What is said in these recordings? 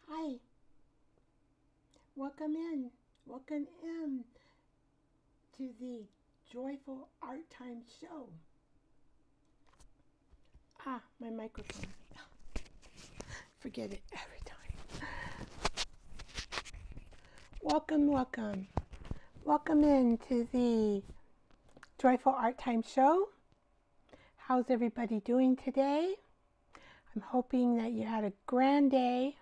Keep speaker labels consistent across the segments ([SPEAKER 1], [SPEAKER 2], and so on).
[SPEAKER 1] Hi, welcome in. Welcome in to the Joyful Art Time Show. My microphone. Forget it every time. Welcome, welcome. Welcome in to the Joyful Art Time Show. How's everybody doing today? I'm hoping that you had a grand day.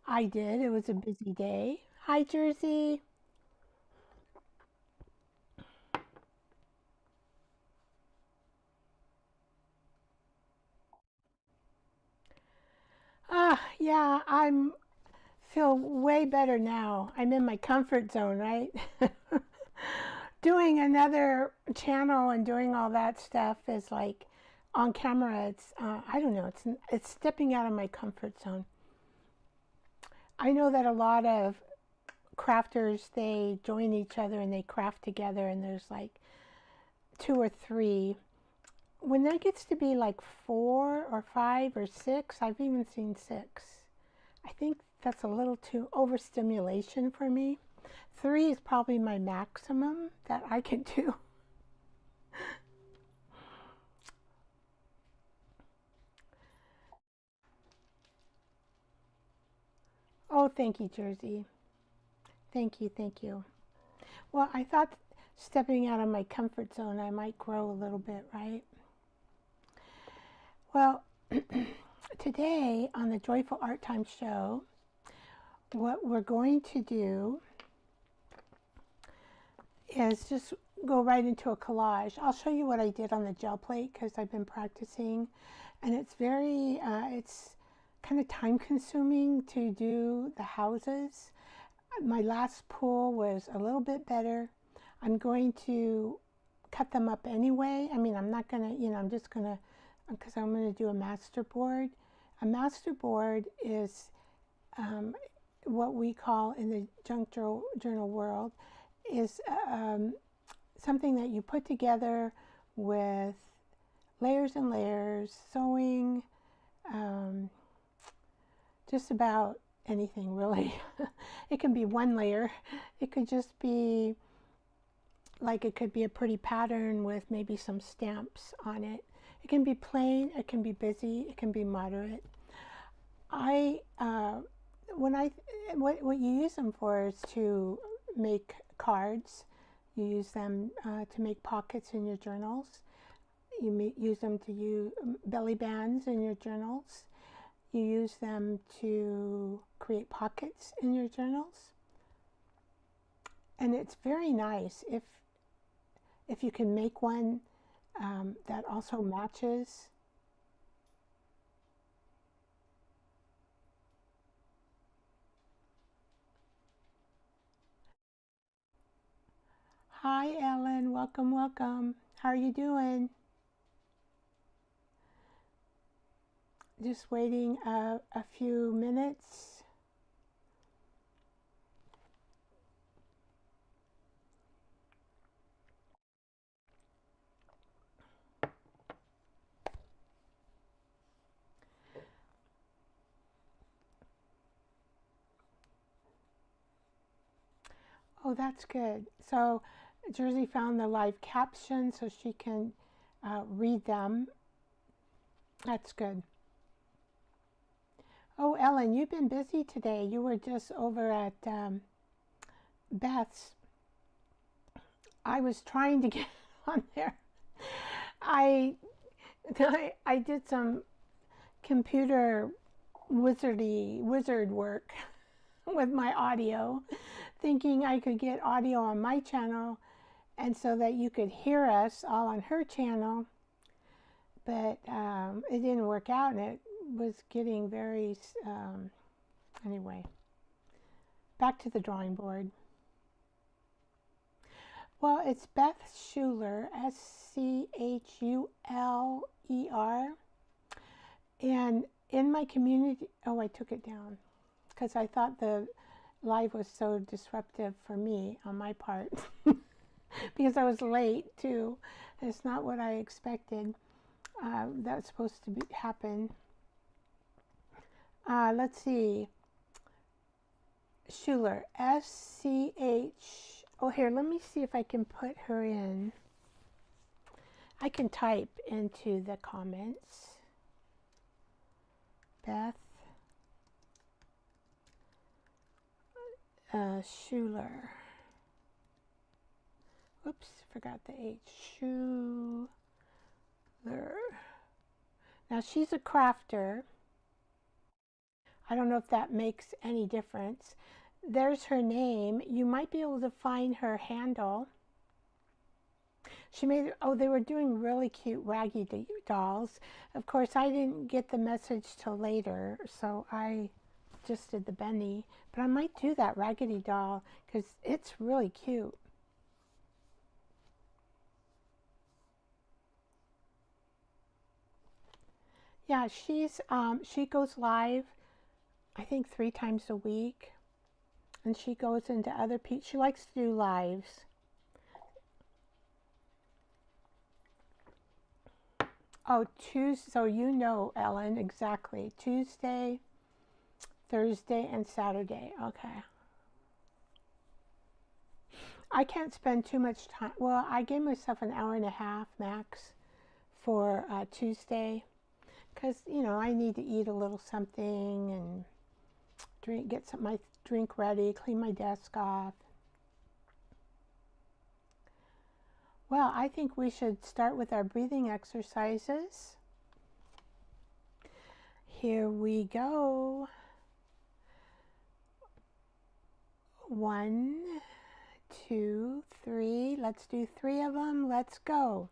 [SPEAKER 1] I did. It was a busy day. Hi, Jersey. Yeah, I'm feel way better now. I'm in my comfort zone, right? Doing another channel and doing all that stuff is like on camera. It's I don't know. It's stepping out of my comfort zone. I know that a lot of crafters, they join each other and they craft together, and there's like two or three. When there gets to be like four or five or six, I've even seen six. I think that's a little too overstimulation for me. Three is probably my maximum that I can do. Oh, thank you, Jersey. Thank you, thank you. Well, I thought stepping out of my comfort zone, I might grow a little bit, right? Well, today on the Joyful Art Time show, what we're going to do is just go right into a collage. I'll show you what I did on the gel plate because I've been practicing, and it's kind of time consuming to do the houses. My last pool was a little bit better. I'm going to cut them up anyway. I mean, I'm not gonna, I'm just gonna, because I'm gonna do a master board. A master board is what we call in the junk journal world is something that you put together with layers and layers, sewing, um, just about anything really. It can be one layer. It could just be like it could be a pretty pattern with maybe some stamps on it. It can be plain, it can be busy, it can be moderate. I when I what you use them for is to make cards. You use them to make pockets in your journals. You use them to use belly bands in your journals. You use them to create pockets in your journals. And it's very nice if you can make one that also matches. Hi, Ellen. Welcome, welcome. How are you doing? Just waiting a few minutes. Oh, that's good. So Jersey found the live caption so she can read them. That's good. Oh, Ellen, you've been busy today. You were just over at Beth's. I was trying to get on there. I, I did some computer wizard work with my audio, thinking I could get audio on my channel and so that you could hear us all on her channel. But it didn't work out, and it was getting very, anyway, back to the drawing board. Well, it's Beth Schuler, Schuler. And in my community, oh, I took it down because I thought the live was so disruptive for me on my part because I was late too. It's not what I expected. That was supposed to happen. Let's see. Schuler, S-C-H. Oh, here, let me see if I can put her in. I can type into the comments. Beth Schuler. Oops, forgot the H. Schuler. Now she's a crafter. I don't know if that makes any difference. There's her name. You might be able to find her handle. She made, oh, they were doing really cute raggy dolls. Of course, I didn't get the message till later, so I just did the Benny. But I might do that raggedy doll because it's really cute. Yeah, she goes live, I think 3 times a week, and she goes into other people. She likes to do lives. Oh, Tuesday. So you know, Ellen, exactly. Tuesday, Thursday, and Saturday. Okay. I can't spend too much time. Well, I gave myself an hour and a half max for Tuesday because, you know, I need to eat a little something and get my drink ready, clean my desk off. Well, I think we should start with our breathing exercises. Here we go. 1, 2, 3. Let's do 3 of them. Let's go.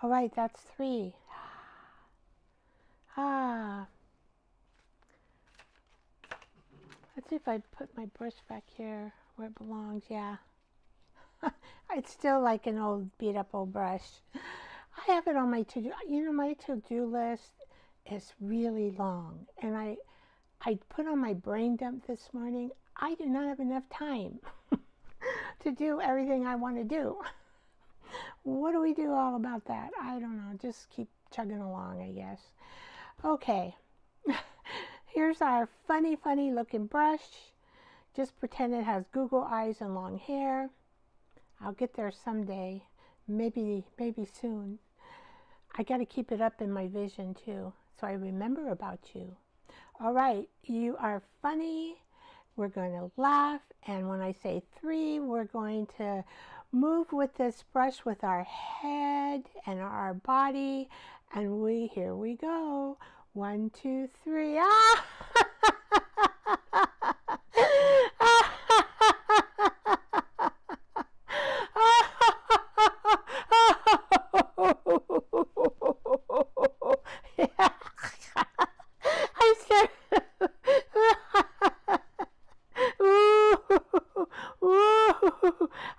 [SPEAKER 1] All right, that's 3. Ah. Let's see if I put my brush back here where it belongs. Yeah. It's still like an old beat up old brush. I have it on my to-do. You know, my to-do list is really long. And I put on my brain dump this morning. I do not have enough time to do everything I want to do. What do we do all about that? I don't know. Just keep chugging along, I guess. Okay. Here's our funny looking brush. Just pretend it has Google eyes and long hair. I'll get there someday. Maybe soon. I got to keep it up in my vision too, so I remember about you. All right, you are funny. We're going to laugh, and when I say 3, we're going to move with this brush with our head and our body, and here we go. 1, 2, 3. Ah! I'm scared.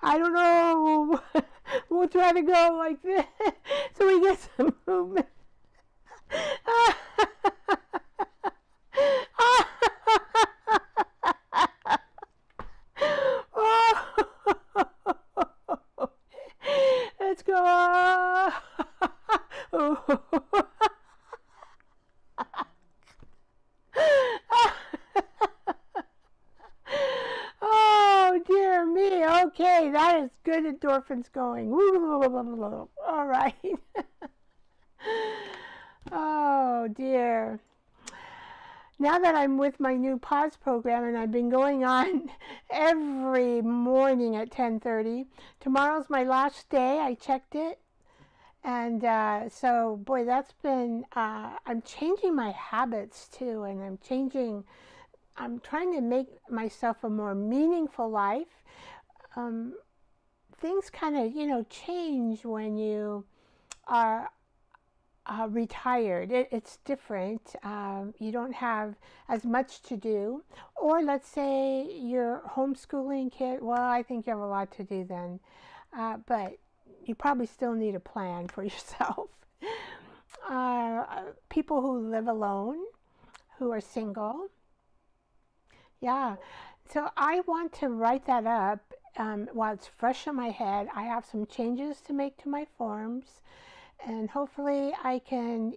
[SPEAKER 1] I don't know. We'll try to go like this so we get some movement. Let's go. Oh, dear me. Okay, that is good endorphins going. All right. Oh, dear. Now that I'm with my new pause program and I've been going on every morning at 10:30, tomorrow's my last day. I checked it. And so, boy, that's been, I'm changing my habits too, and I'm trying to make myself a more meaningful life. Things kind of, you know, change when you are retired. It's different. You don't have as much to do. Or let's say you're homeschooling kid. Well, I think you have a lot to do then. But you probably still need a plan for yourself. people who live alone, who are single. Yeah. So I want to write that up while it's fresh in my head. I have some changes to make to my forms, and hopefully I can.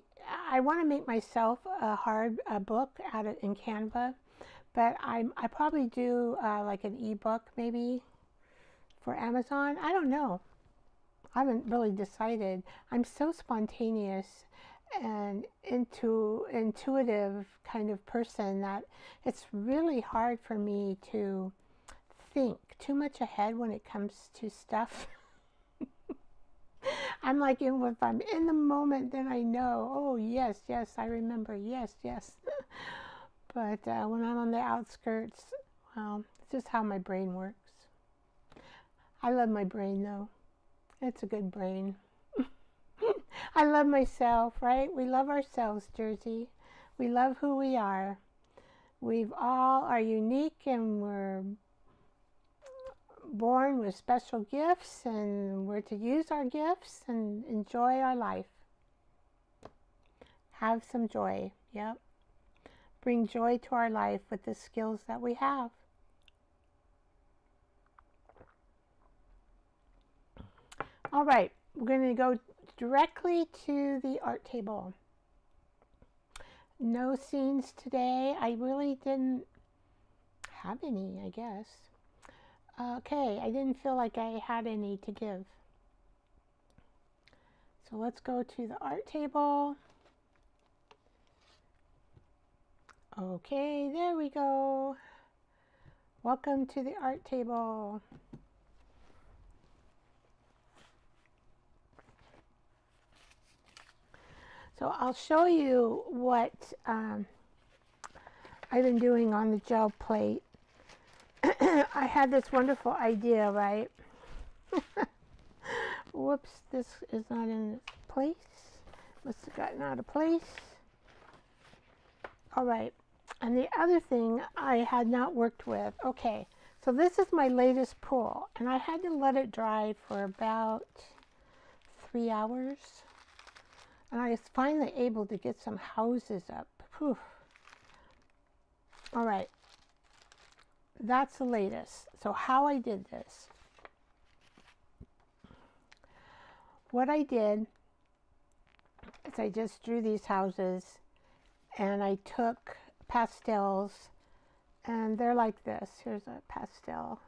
[SPEAKER 1] I want to make myself a book out of in Canva, but I probably do like an ebook maybe for Amazon. I don't know. I haven't really decided. I'm so spontaneous and intuitive kind of person that it's really hard for me to think too much ahead when it comes to stuff. I'm like, if I'm in the moment, then I know, oh, yes, yes, I remember, yes, yes. But when I'm on the outskirts, well, it's just how my brain works. I love my brain, though. It's a good brain. I love myself, right? We love ourselves, Jersey. We love who we are. We've all are unique and we're born with special gifts, and we're to use our gifts and enjoy our life. Have some joy. Yep. Bring joy to our life with the skills that we have. All right, we're going to go directly to the art table. No scenes today. I really didn't have any, I guess. Okay, I didn't feel like I had any to give. So let's go to the art table. Okay, there we go. Welcome to the art table. So I'll show you what I've been doing on the gel plate. I had this wonderful idea, right? Whoops, this is not in its place. Must have gotten out of place. All right, and the other thing I had not worked with. Okay, so this is my latest pool, and I had to let it dry for about 3 hours. And I was finally able to get some houses up. Whew. All right, that's the latest. So how I did this. What I did is I just drew these houses, and I took pastels, and they're like this. Here's a pastel.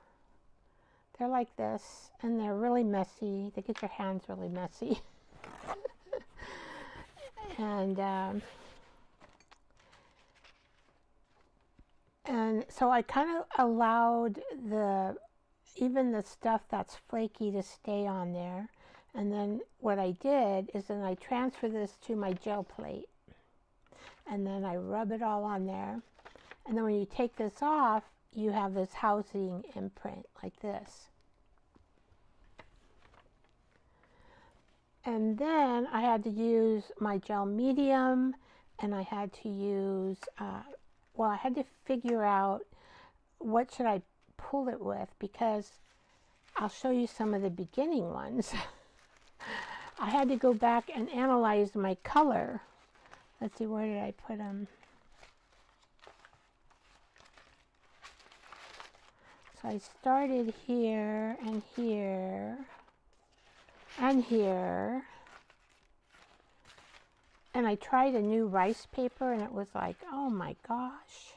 [SPEAKER 1] They're like this, and they're really messy. They get your hands really messy. And so I kind of allowed even the stuff that's flaky to stay on there. And then what I did is then I transfer this to my gel plate. And then I rub it all on there. And then when you take this off, you have this housing imprint like this. And then I had to use my gel medium, and I had to use, I had to figure out what should I pull it with, because I'll show you some of the beginning ones. I had to go back and analyze my color. Let's see, where did I put them? So I started here and here and here, and I tried a new rice paper, and it was like, oh my gosh.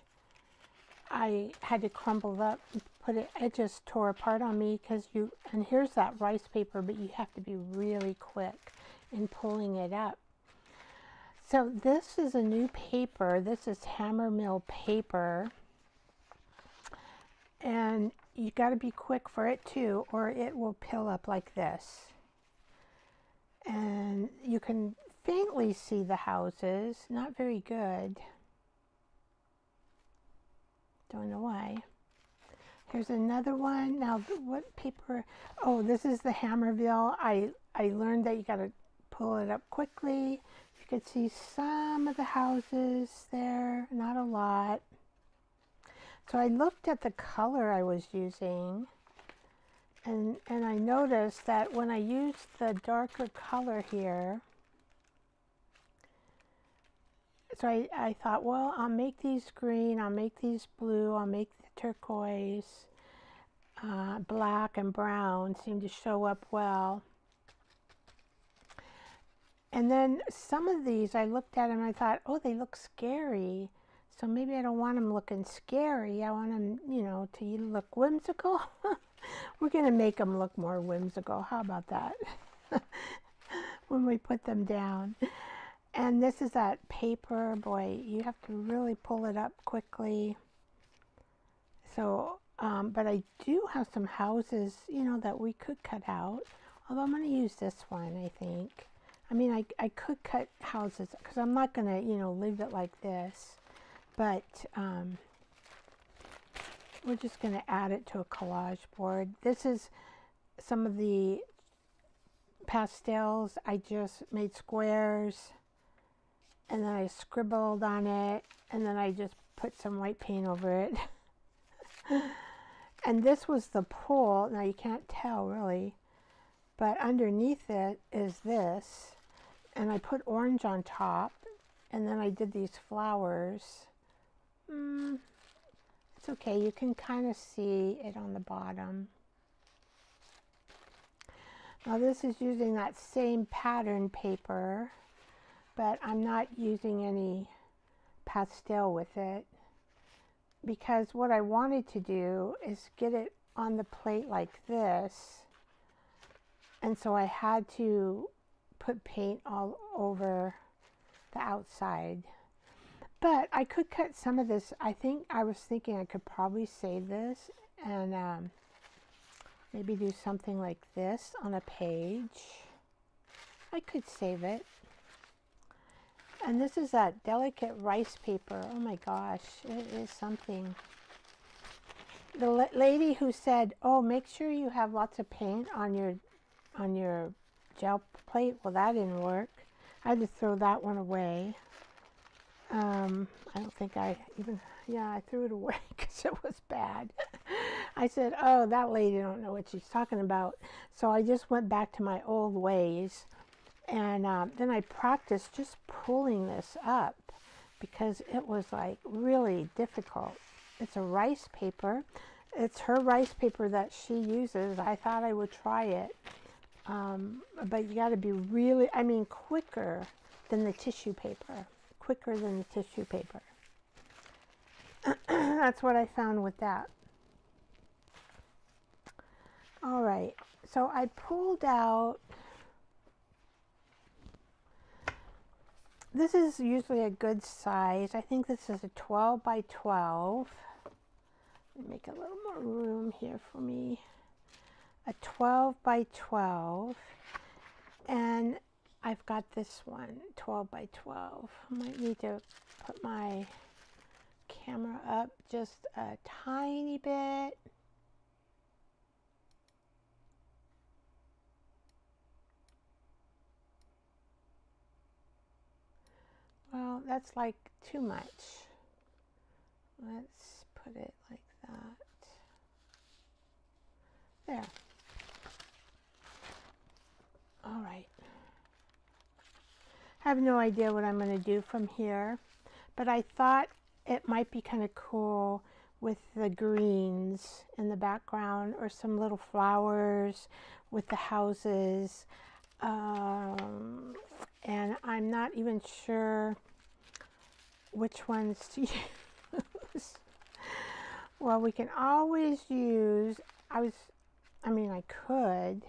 [SPEAKER 1] I had to crumble up and put it just tore apart on me, because and here's that rice paper, but you have to be really quick in pulling it up. So this is a new paper. This is hammer mill paper, and you got to be quick for it too, or it will pill up like this. And you can faintly see the houses, not very good. Don't know why. Here's another one. Now, what paper? Oh, this is the Hammerville. I learned that you got to pull it up quickly. You can see some of the houses there, not a lot. So I looked at the color I was using, and I noticed that when I used the darker color here, so I thought, well, I'll make these green, I'll make these blue, I'll make the turquoise, black and brown seem to show up well. And then some of these, I looked at them and I thought, oh, they look scary. So maybe I don't want them looking scary. I want them, you know, to look whimsical. We're going to make them look more whimsical. How about that? When we put them down. And this is that paper. Boy, you have to really pull it up quickly. So, but I do have some houses, you know, that we could cut out. Although I'm going to use this one, I think. I mean, I could cut houses because I'm not going to, you know, leave it like this. But we're just going to add it to a collage board. This is some of the pastels. I just made squares and then I scribbled on it and then I just put some white paint over it. And this was the pool. Now you can't tell really, but underneath it is this. And I put orange on top and then I did these flowers. It's okay, you can kind of see it on the bottom. Now this is using that same pattern paper, but I'm not using any pastel with it because what I wanted to do is get it on the plate like this, and so I had to put paint all over the outside. But I could cut some of this. I was thinking I could probably save this and maybe do something like this on a page. I could save it. And this is that delicate rice paper. Oh my gosh, it is something. The lady who said, oh, make sure you have lots of paint on your gel plate. Well, that didn't work. I had to throw that one away. I don't think I threw it away because it was bad. I said, oh, that lady don't know what she's talking about. So I just went back to my old ways. And then I practiced just pulling this up because it was like really difficult. It's a rice paper. It's her rice paper that she uses. I thought I would try it. But you got to be really, I mean, quicker than the tissue paper. Quicker than the tissue paper. That's what I found with that. All right, so I pulled out, this is usually a good size. I think this is a 12 by 12. Let me make a little more room here for me. A 12 by 12. And I've got this one, 12 by 12. I might need to put my camera up just a tiny bit. Well, that's like too much. Let's put it like that. There. All right. I have no idea what I'm going to do from here, but I thought it might be kind of cool with the greens in the background or some little flowers with the houses. And I'm not even sure which ones to use. Well, we can always use, I could.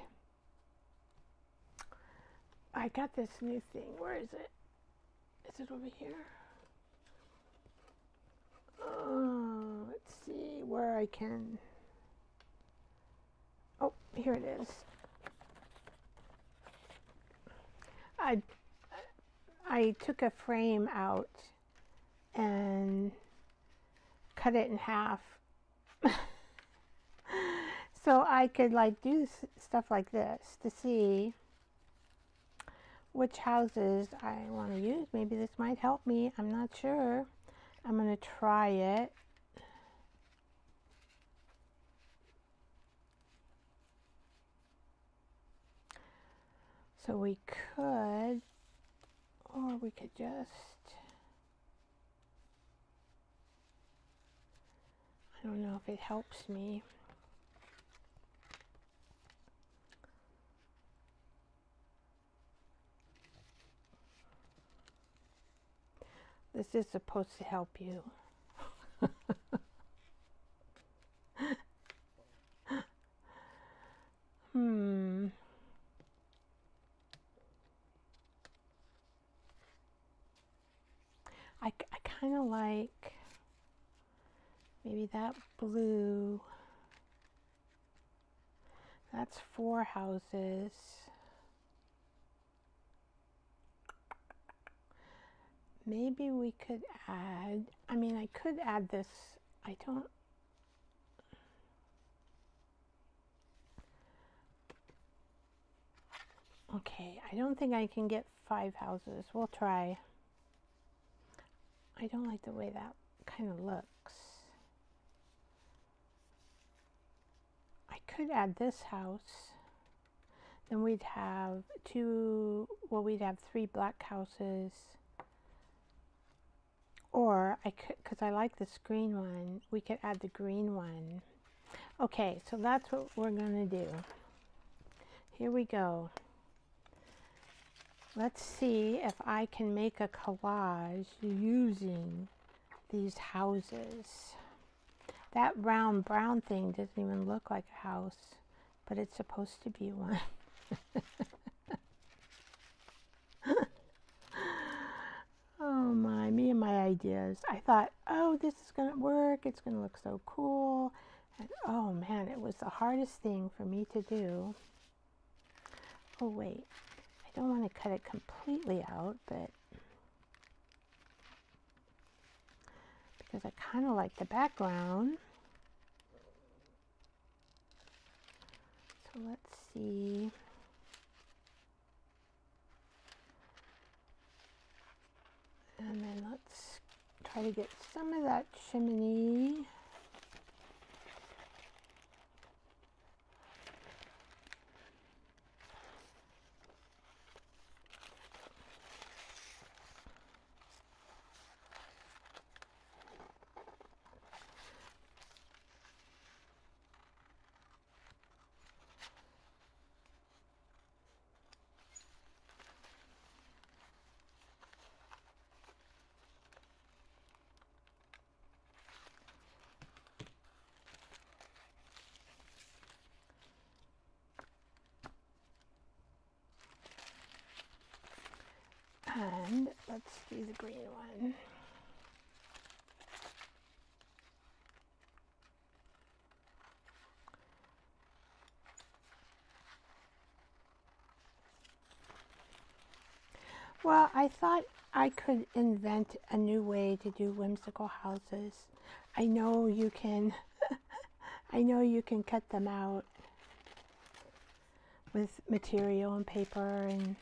[SPEAKER 1] I got this new thing. Where is it? Is it over here? Oh, let's see where I can. Oh, here it is. I took a frame out and cut it in half. So I could like do stuff like this to see which houses I want to use. Maybe this might help me. I'm not sure. I'm going to try it. So we could, or we could just I don't know if it helps me. This is supposed to help you. I kind of like maybe that blue. That's 4 houses. Maybe we could add, I mean, I could add this. I don't. Okay, I don't think I can get 5 houses. We'll try. I don't like the way that kind of looks. I could add this house. Then we'd have 2, well, we'd have 3 black houses. Or I could, because I like this green one, we could add the green one. Okay, so that's what we're going to do. Here we go. Let's see if I can make a collage using these houses. That round brown thing doesn't even look like a house, but it's supposed to be one. Oh my, me and my ideas. I thought, oh, this is going to work. It's going to look so cool. And oh man, it was the hardest thing for me to do. Oh wait, I don't want to cut it completely out, but because I kind of like the background. So let's see. And then let's try to get some of that chimney. And let's do the green one. Well, I thought I could invent a new way to do whimsical houses. I know you can, I know you can cut them out with material and paper and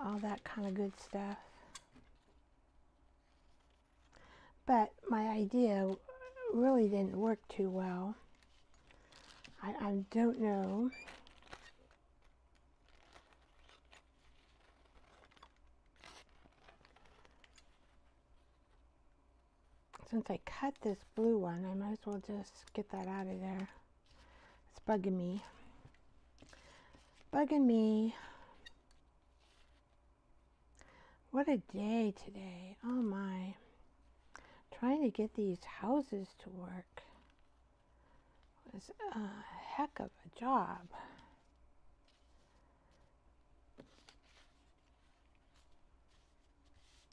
[SPEAKER 1] all that kind of good stuff. But my idea really didn't work too well. I don't know. Since I cut this blue one, I might as well just get that out of there. It's bugging me. Bugging me. What a day today. Oh my. Trying to get these houses to work was a heck of a job.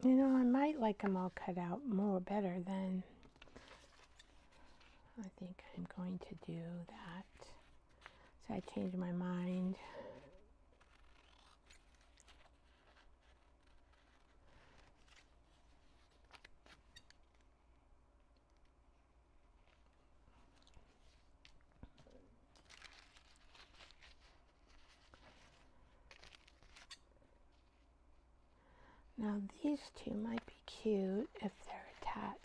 [SPEAKER 1] You know, I might like them all cut out more better than I think I'm going to do that. So I changed my mind. Now these two might be cute if they're attached.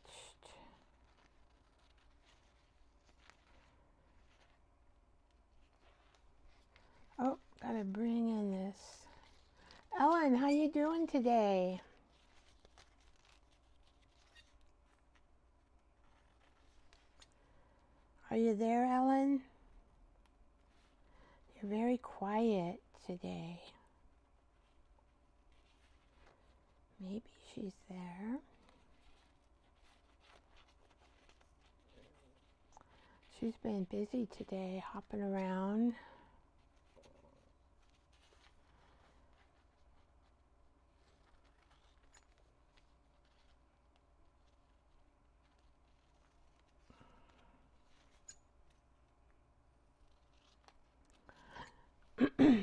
[SPEAKER 1] Oh, gotta bring in this. Ellen, how you doing today? Are you there, Ellen? You're very quiet today. Maybe she's there. She's been busy today, hopping around. Let's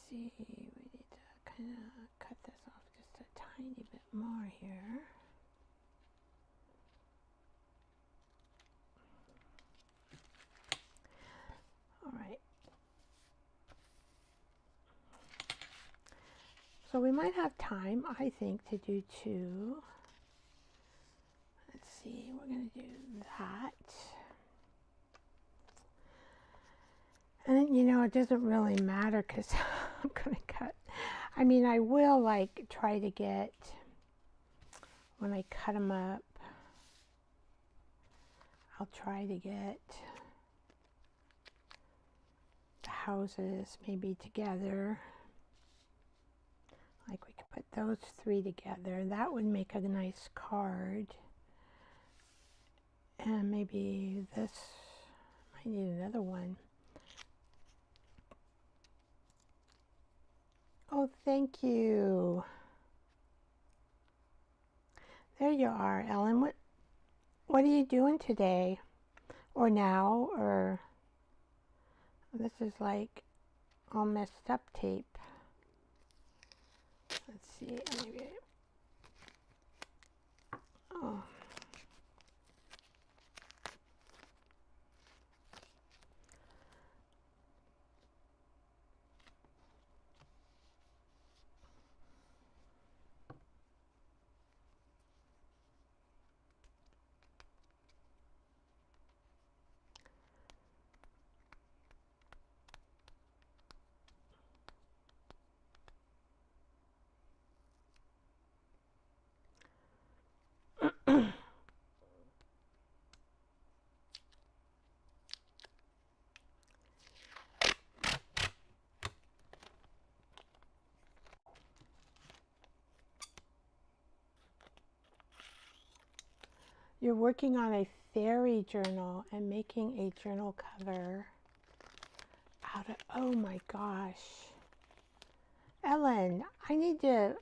[SPEAKER 1] see, we need to kind of cut this off just a tiny bit more here. All right. So we might have time, I think, to do two. Let's see, we're going to do that. And you know, it doesn't really matter because I'm going to cut. I mean, I will like try to get, when I cut them up, I'll try to get the houses maybe together. Like we could put those three together. That would make a nice card. And maybe this, might need another one. Oh, thank you. There you are, Ellen. What are you doing today? Or now? Or this is like all messed up tape. Let's see. Maybe. Oh. You're working on a fairy journal and making a journal cover out of, oh my gosh. Ellen, I need to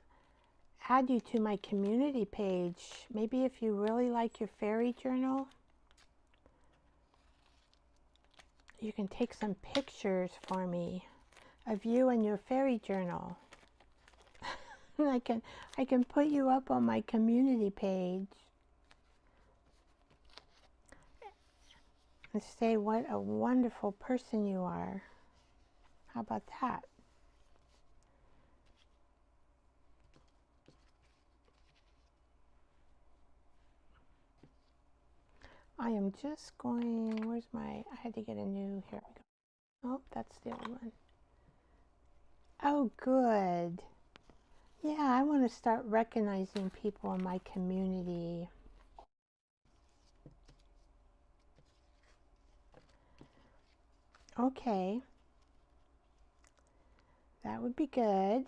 [SPEAKER 1] add you to my community page. Maybe if you really like your fairy journal, you can take some pictures for me of you and your fairy journal. And I can put you up on my community page and say what a wonderful person you are. How about that? I am just going, where's my, I had to get a new, here we go. Oh, that's the old one. Oh, good. Yeah, I want to start recognizing people in my community. Okay. That would be good.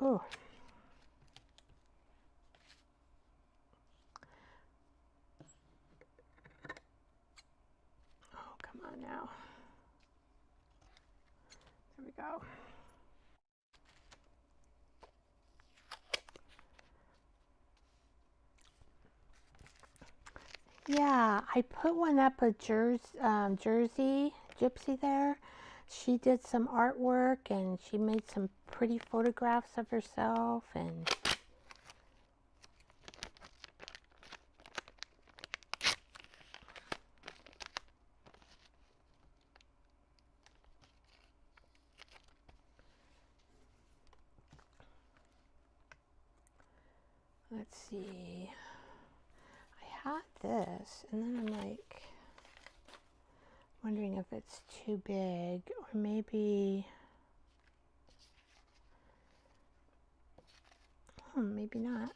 [SPEAKER 1] Oh. Oh, come on now. There we go. Yeah, I put one up of Jersey Gypsy there. She did some artwork and she made some pretty photographs of herself, and let's see. I had this and then I'm like wondering if it's too big, or maybe maybe not.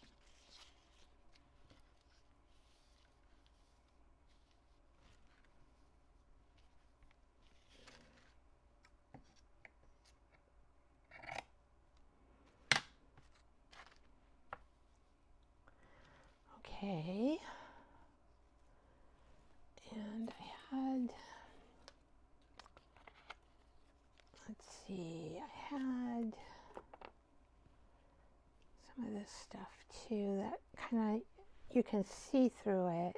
[SPEAKER 1] Okay. And I had, let's see, I had some of this stuff too that kind of, you can see through it.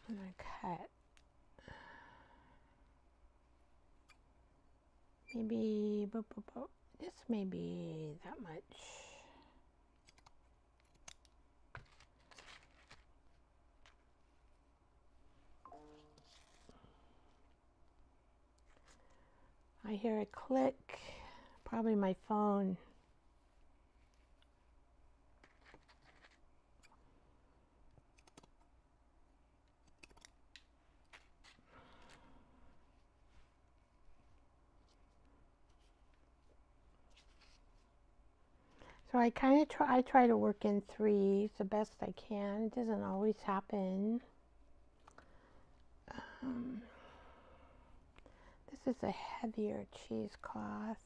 [SPEAKER 1] I'm going to cut maybe, this may be that much. I hear a click, probably my phone. So I kind of try to work in threes the best I can. It doesn't always happen. This is a heavier cheesecloth.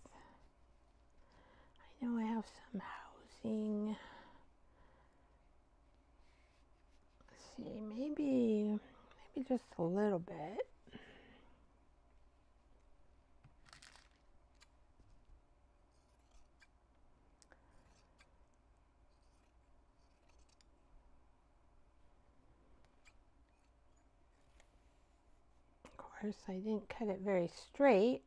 [SPEAKER 1] I know I have some housing. Let's see, maybe just a little bit. Of course, I didn't cut it very straight.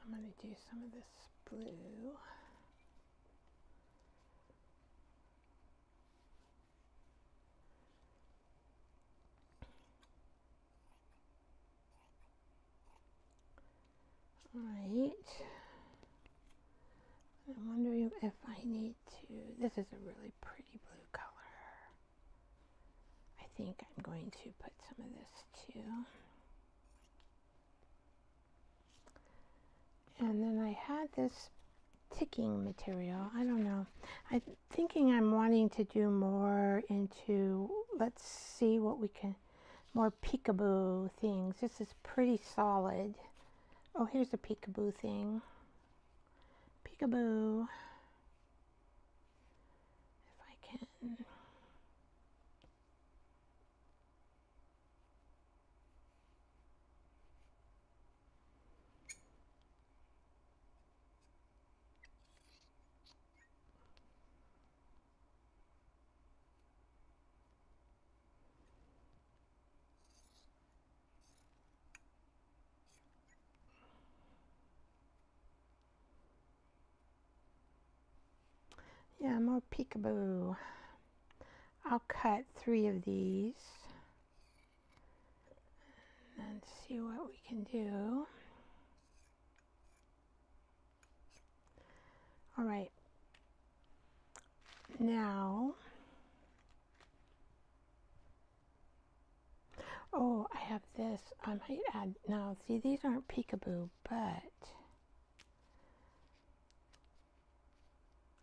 [SPEAKER 1] I'm going to do some of this blue. All right. I'm wondering if I need to, this is a really pretty blue color. I think I'm going to put some of this too. And then I had this ticking material. I don't know. I'm thinking I'm wanting to do more into, let's see what we can, more peekaboo things. This is pretty solid. Oh, here's a peekaboo thing. Peekaboo. If I can. Yeah, more peekaboo. I'll cut 3 of these and see what we can do. All right. Now, oh, I have this. I might add, now see, these aren't peekaboo, but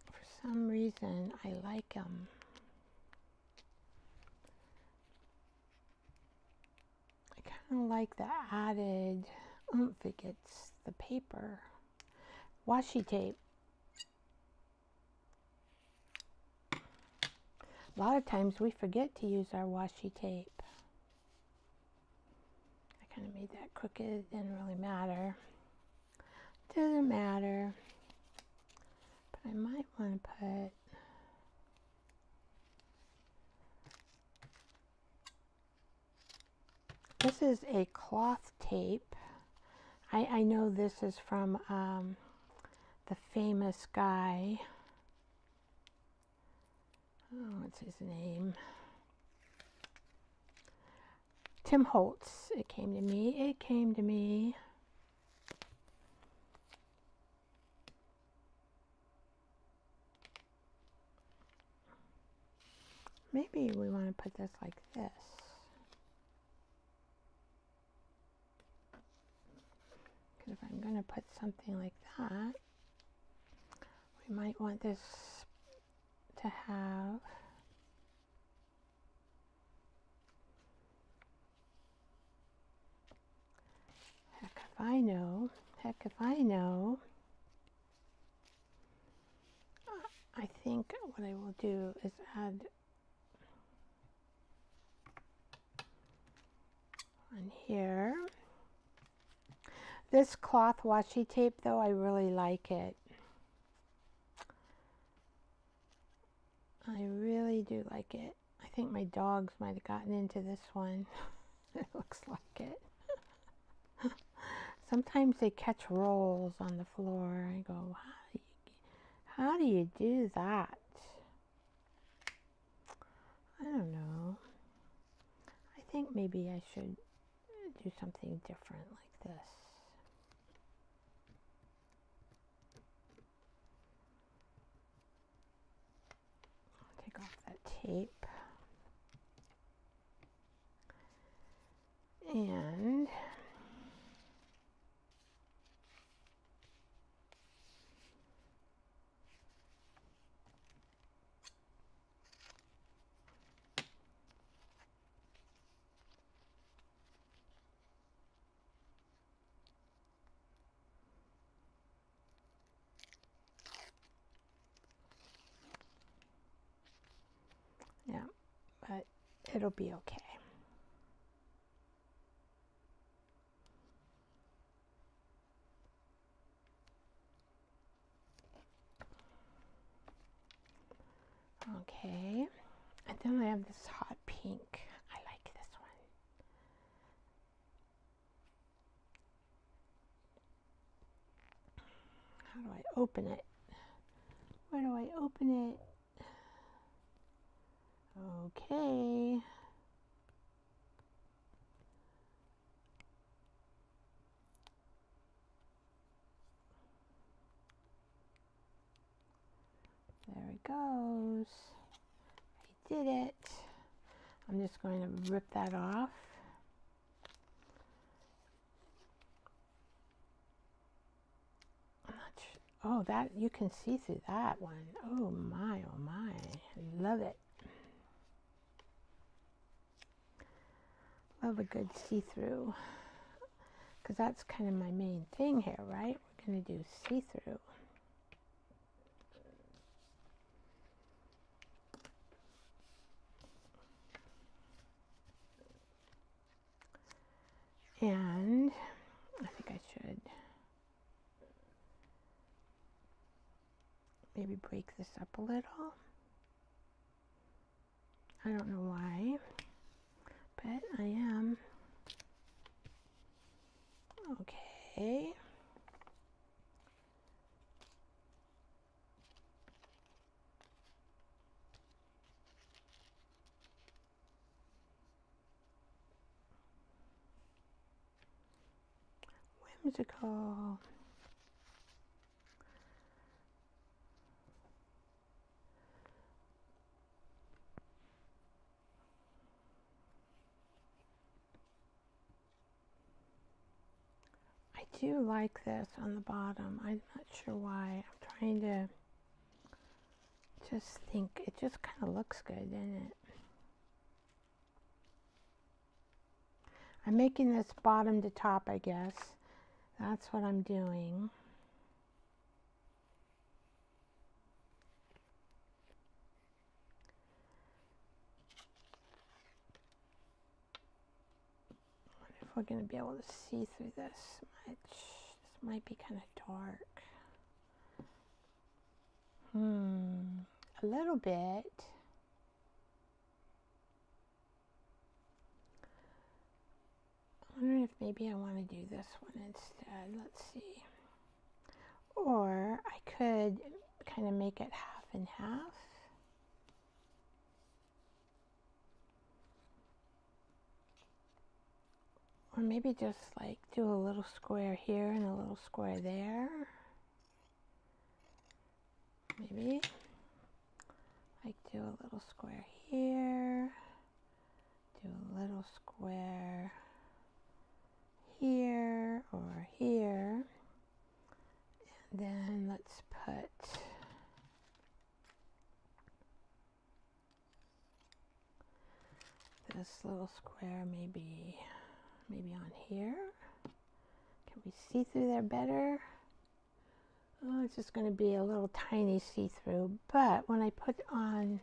[SPEAKER 1] for some reason I like them. I kind of like the added oomph it gets the paper. Washi tape. A lot of times we forget to use our washi tape. I kind of made that crooked, didn't really matter. Doesn't matter. But I might want to put This is a cloth tape. I know this is from the famous guy. Oh, what's his name? Tim Holtz. It came to me. It came to me. Maybe we want to put this like this. Because if I'm going to put something like that, we might want this to have heck if I know. I think what I will do is add on here. This cloth washi tape though, I really like it. I really do like it. I think my dogs might have gotten into this one. It looks like it. Sometimes they catch rolls on the floor. I go, how do you do that? I don't know. I think maybe I should do something different like this. I'll take off that tape. And yeah, but it'll be okay. Okay, and then I have this hot pink. I like this one. How do I open it? Where do I open it? Okay. There it goes. I did it. I'm just going to rip that off. I'm not sure. Oh, that you can see through that one. Oh my, oh my. I love it. Love a good see-through. Because that's kind of my main thing here, right? We're going to do see-through. And I think I should maybe break this up a little. I don't know why, but I am. Okay. Whimsical. I do like this on the bottom. I'm not sure why. I'm trying to just think. It just kind of looks good, doesn't it? I'm making this bottom to top, I guess. That's what I'm doing. I wonder if we're going to be able to see through this much. This might be kind of dark. A little bit. maybe I want to do this one instead. Let's see. Or I could kind of make it half and half. Or maybe just like do a little square here and a little square there. Maybe like do a little square here, do a little square here or here. And then let's put this little square maybe on here. Can we see through there better? Oh, it's just going to be a little tiny see-through, but when I put on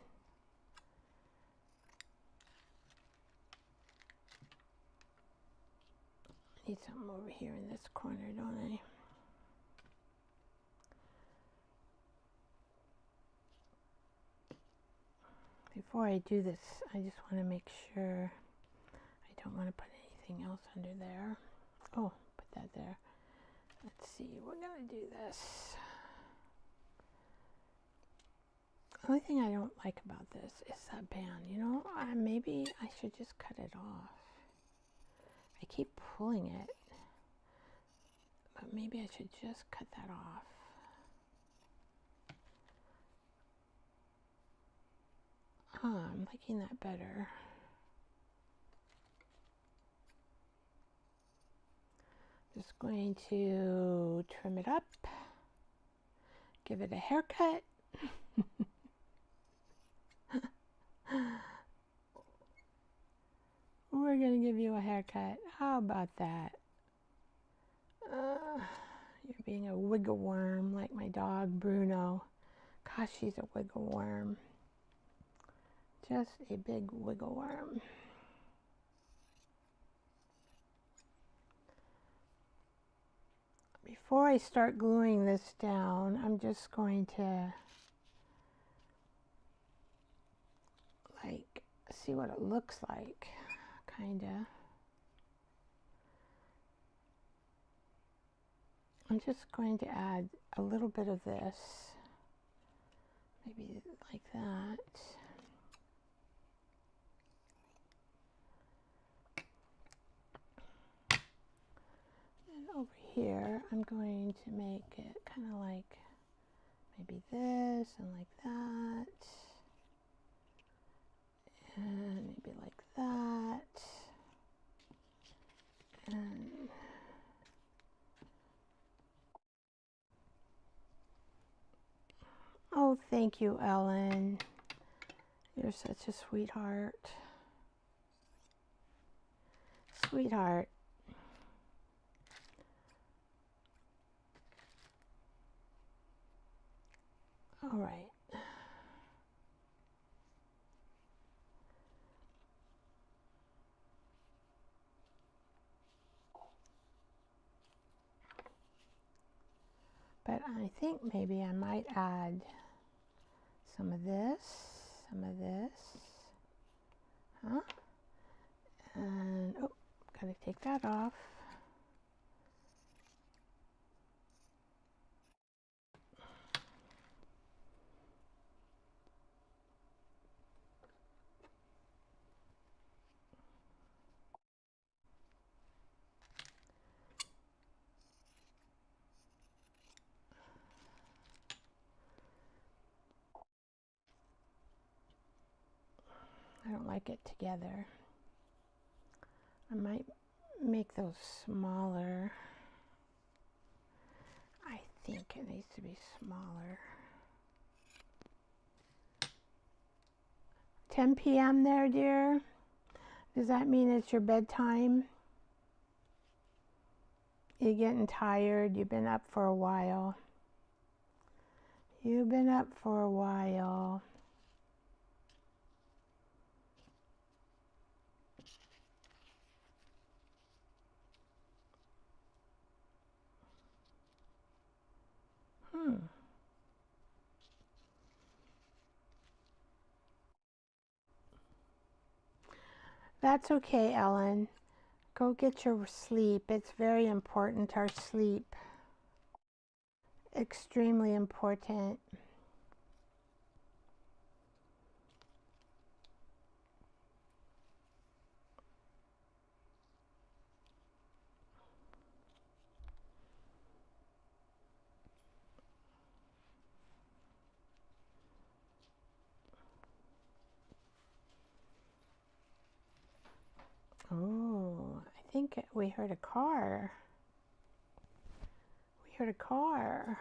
[SPEAKER 1] I need something over here in this corner, don't I? Before I do this, I just want to make sure I don't want to put anything else under there. Oh, put that there. Let's see, we're going to do this. The only thing I don't like about this is that band. You know, maybe I should just cut it off. I keep pulling it, but maybe I should just cut that off. I'm liking that better. Just going to trim it up, give it a haircut. We're going to give you a haircut. How about that? You're being a wiggle worm like my dog Bruno. Gosh, she's a wiggle worm. Just a big wiggle worm. Before I start gluing this down, I'm just going to like see what it looks like, kinda. I'm just going to add a little bit of this, maybe like that. And over here, I'm going to make it kind of like maybe this and like that. And maybe like that. And oh, thank you, Ellen. You're such a sweetheart. Sweetheart. All right. But I think maybe I might add some of this, huh? And, oh, gotta take that off. I don't like it together. I might make those smaller. I think it needs to be smaller. 10 p.m. there, dear? Does that mean it's your bedtime? You're getting tired? You've been up for a while. You've been up for a while. That's okay, Ellen. Go get your sleep. It's very important, our sleep. Extremely important. Oh, I think we heard a car. We heard a car.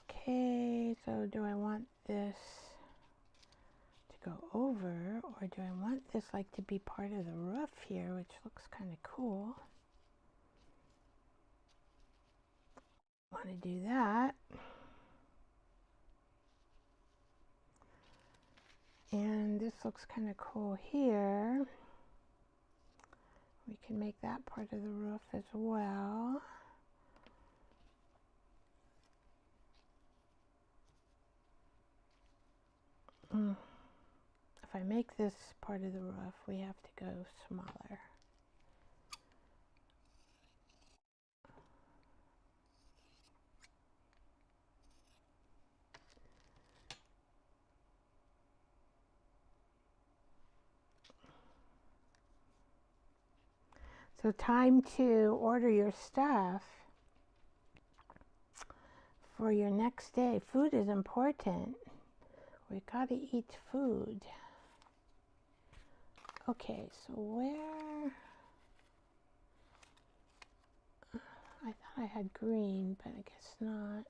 [SPEAKER 1] Okay, so do I want this to go over, or do I want this like to be part of the roof here, which looks kind of cool? Want to do that. And this looks kind of cool here. We can make that part of the roof as well. If I make this part of the roof, we have to go smaller. So time to order your stuff for your next day. Food is important. We gotta eat food. Okay, so where? I thought I had green, but I guess not.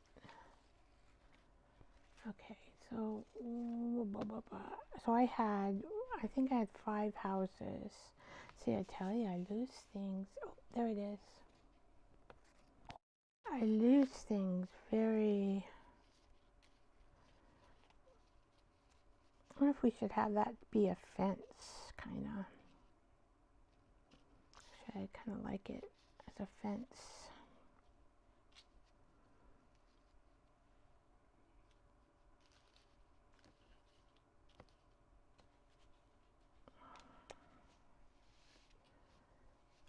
[SPEAKER 1] Okay, so I think I had 5 houses. See, I tell you, I lose things. Oh, there it is. I lose things very... I wonder if we should have that be a fence, kind of. I kind of like it as a fence.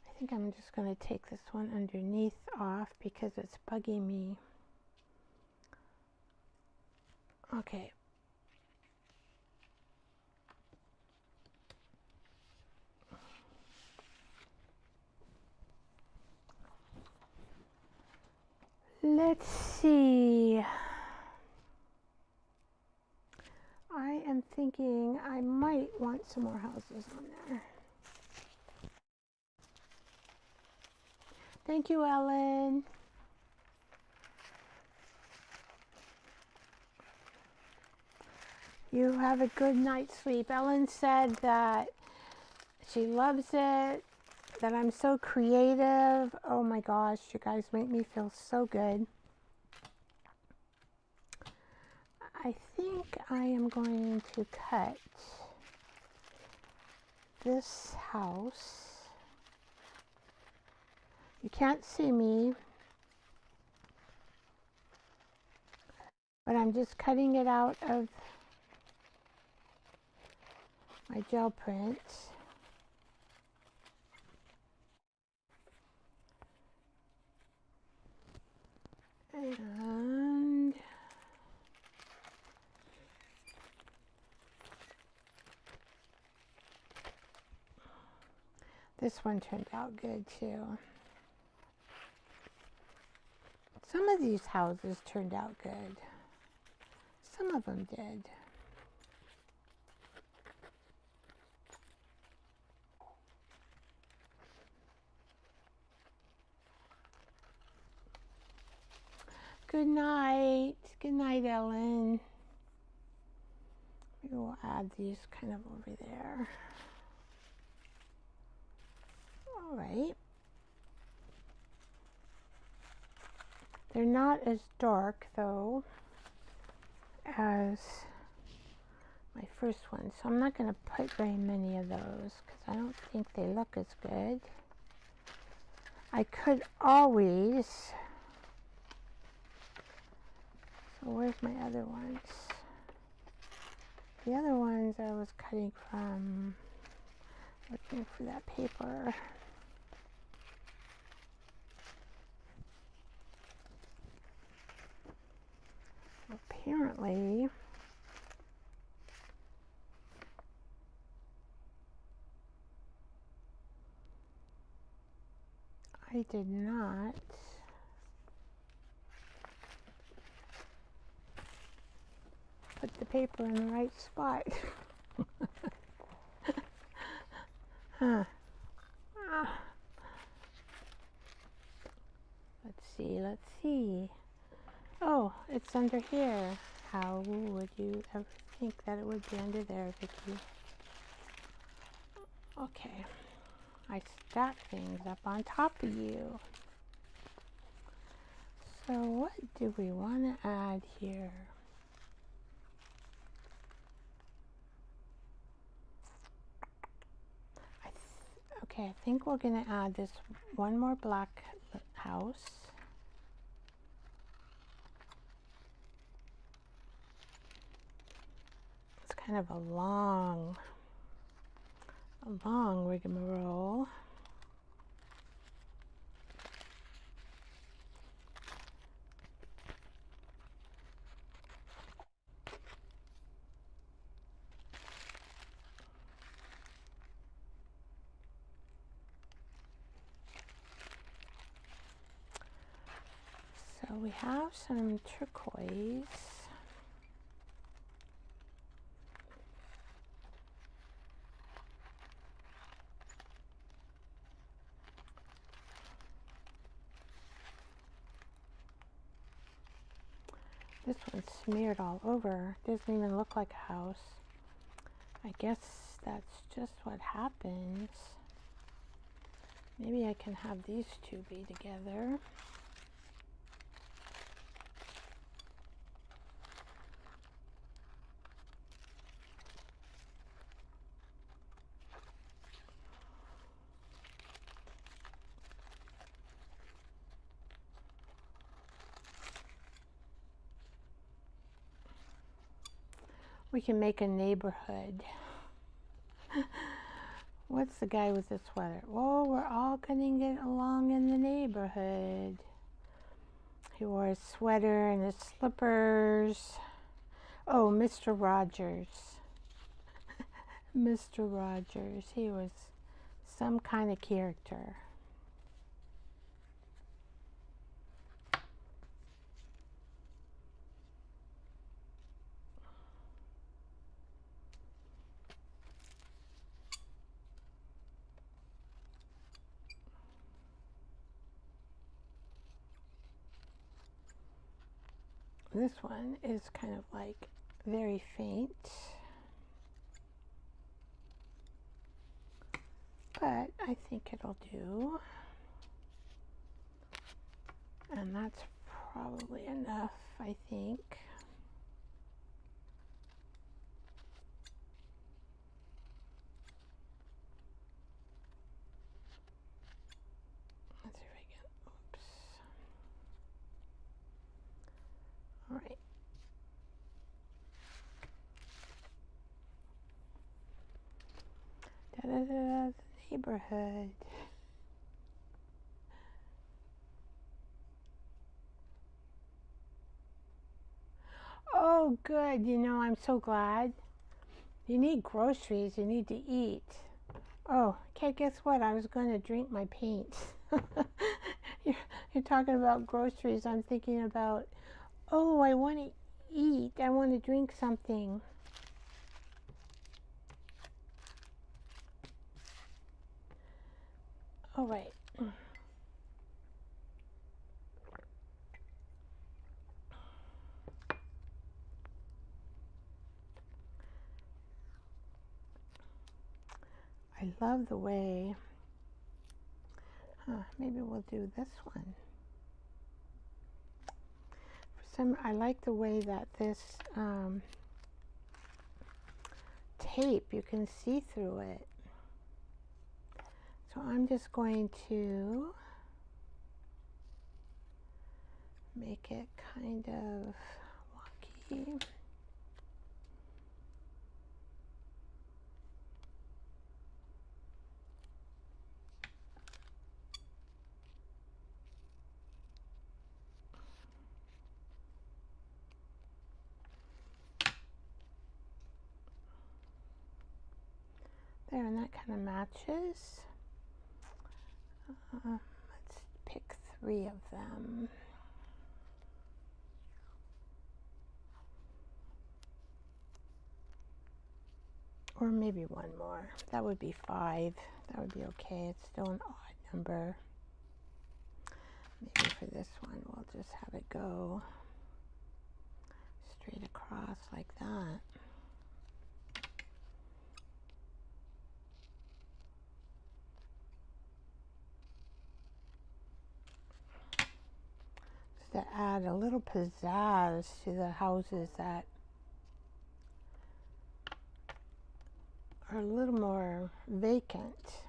[SPEAKER 1] I think I'm just going to take this one underneath off because it's bugging me. Okay. Let's see. I am thinking I might want some more houses on there. Thank you, Ellen. You have a good night's sleep. Ellen said that she loves it, that I'm so creative. Oh my gosh, you guys make me feel so good. I think I am going to cut this house. You can't see me, but I'm just cutting it out of my gel print. And this one turned out good too. Some of these houses turned out good. Some of them did. Good night. Good night, Ellen. Maybe we'll add these kind of over there. All right. They're not as dark, though, as my first one. So I'm not going to put very many of those because I don't think they look as good. I could always... So where's my other ones? The other ones I was cutting from Looking for that paper. Apparently, I did not put the paper in the right spot. Huh. Let's see. Oh, it's under here. How would you ever think that it would be under there, Vicky? Okay. I stack things up on top of you. So what do we want to add here? Okay, I think we're going to add this one more black house. It's kind of a long rigmarole. So we have some turquoise. This one's smeared all over. Doesn't even look like a house. I guess that's just what happens. Maybe I can have these two be together. We can make a neighborhood. What's the guy with the sweater? Oh, we're all gonna get along in the neighborhood. He wore his sweater and his slippers. Oh, Mr. Rogers. Mr. Rogers. He was some kind of character. This one is kind of like very faint, but I think it'll do. And that's probably enough, I think. Let's see if I can, oops. All right. Da-da-da, the neighborhood. Oh, good. You know, I'm so glad. You need groceries. You need to eat. Oh, okay, guess what? I was going to drink my paint. You're talking about groceries. I'm thinking about, oh, I want to eat. I want to drink something. All right. I love the way, maybe we'll do this one. I like the way that this tape, you can see through it. So I'm just going to make it kind of wonky. There, and that kind of matches. Let's pick 3 of them. Or maybe 1 more. That would be 5. That would be okay. It's still an odd number. Maybe for this one, we'll just have it go straight across like that. Just to add a little pizzazz to the houses that are a little more vacant.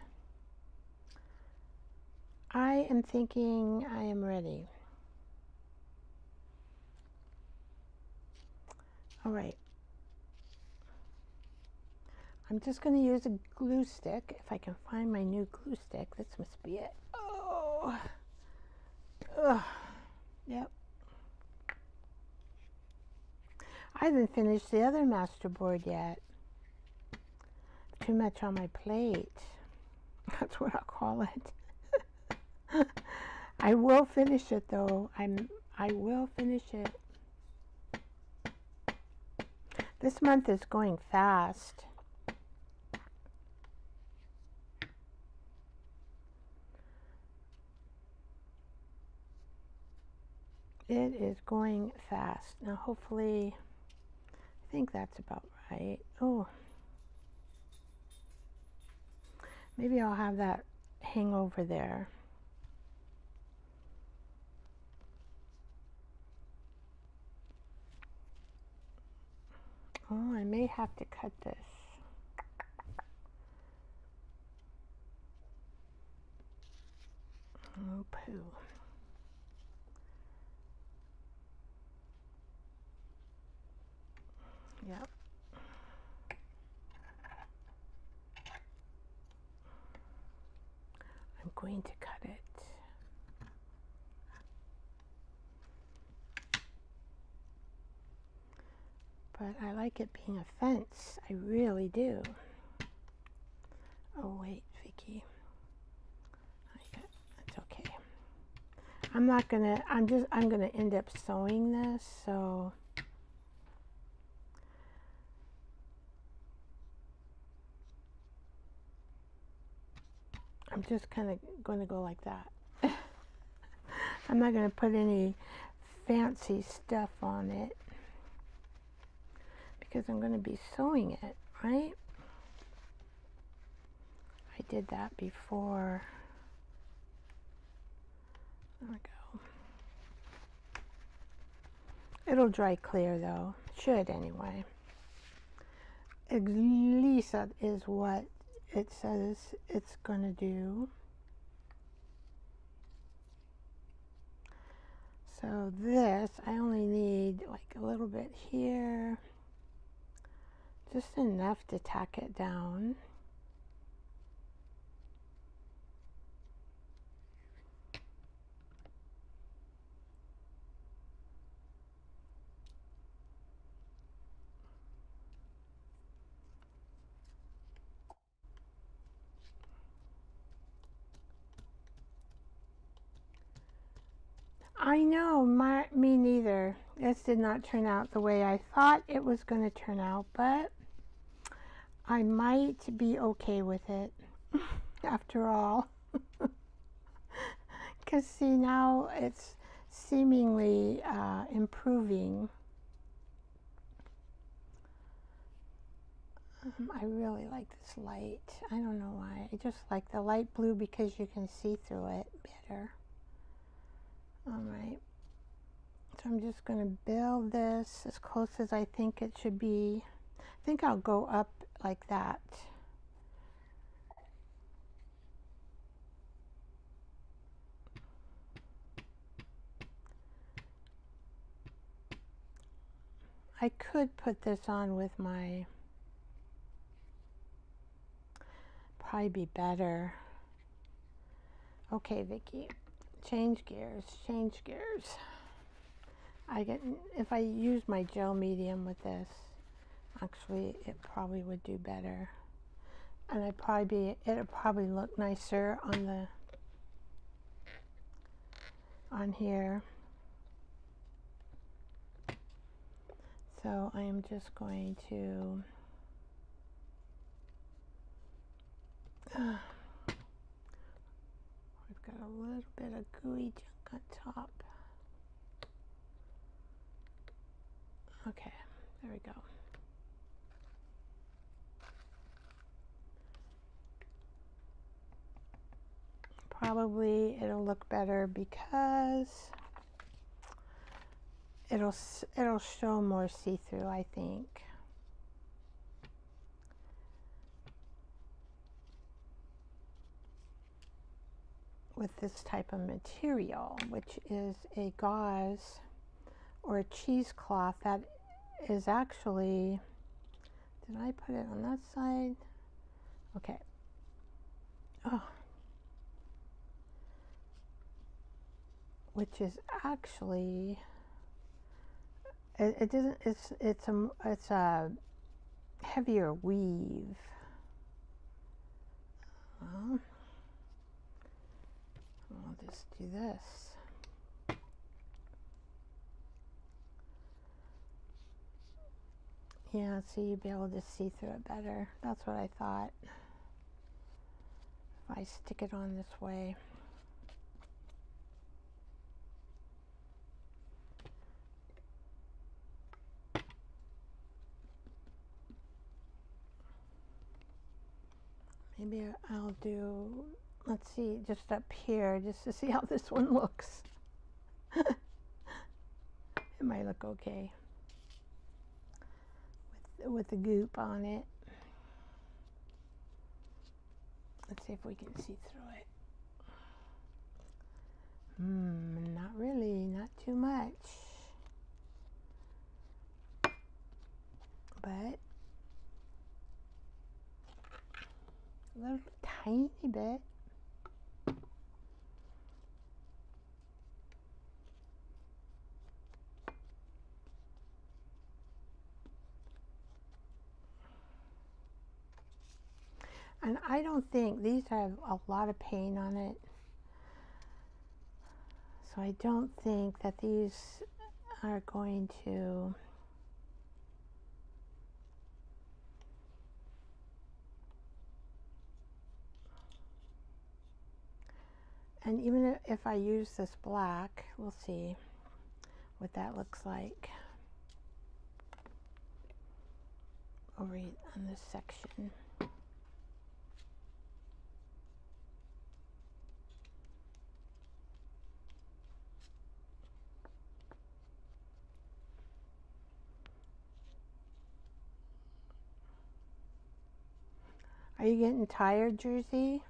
[SPEAKER 1] I am thinking I am ready. All right. I'm just going to use a glue stick. If I can find my new glue stick, this must be it. Oh, ugh. Yep. I haven't finished the other masterboard yet. Too much on my plate. That's what I'll call it. I will finish it though. I will finish it. This month is going fast. It is going fast. Now hopefully, I think that's about right. Oh, maybe I'll have that hang over there. Oh, I may have to cut this. Oh, poo. Yep. I'm going to cut it. But I like it being a fence. I really do. Oh wait, Vicky. That's okay. I'm gonna end up sewing this, so I'm just kind of going to go like that. I'm not going to put any fancy stuff on it because I'm going to be sewing it, right? I did that before. There we go. It'll dry clear though. Should anyway. At least that is what it says it's going to do. So this, I only need like a little bit here. Just enough to tack it down. I know, me neither. This did not turn out the way I thought it was going to turn out, but I might be okay with it after all. Because see, now it's seemingly improving. I really like this light. I don't know why. I just like the light blue because you can see through it better. Alright, so I'm just going to build this as close as I think it should be. I think I'll go up like that. I could put this on with my, probably be better. Okay, Vicky, change gears, change gears. If I use my gel medium with this, actually it probably would do better. and it'll probably look nicer on here. So I am just going to we've got a little bit of gooey junk on top. Okay, there we go. Probably it'll look better because it'll show more see-through, I think. With this type of material, which is a gauze or a cheesecloth that is actually, did I put it on that side? Okay. Oh. Which is actually, it doesn't, it's a heavier weave. Well, I'll just do this. Yeah, so you'd be able to see through it better. That's what I thought. If I stick it on this way. Maybe I'll do, let's see, just up here, just to see how this one looks. It might look okay with the goop on it. Let's see if we can see through it. Not really, not too much. But a little tiny bit. And I don't think, these have a lot of paint on it. So I don't think that these are going to and even if I use this black, we'll see what that looks like over on this section. Are you getting tired, Jersey?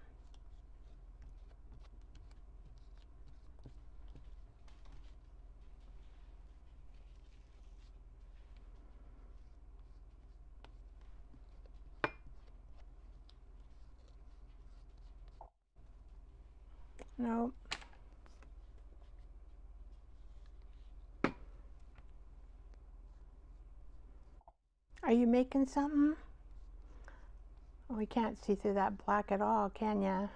[SPEAKER 1] No. Are you making something? Oh, we can't see through that black at all, can ya?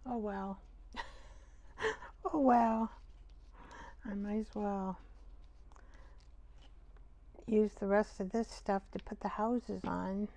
[SPEAKER 1] Oh well. Oh well. I might as well use the rest of this stuff to put the houses on.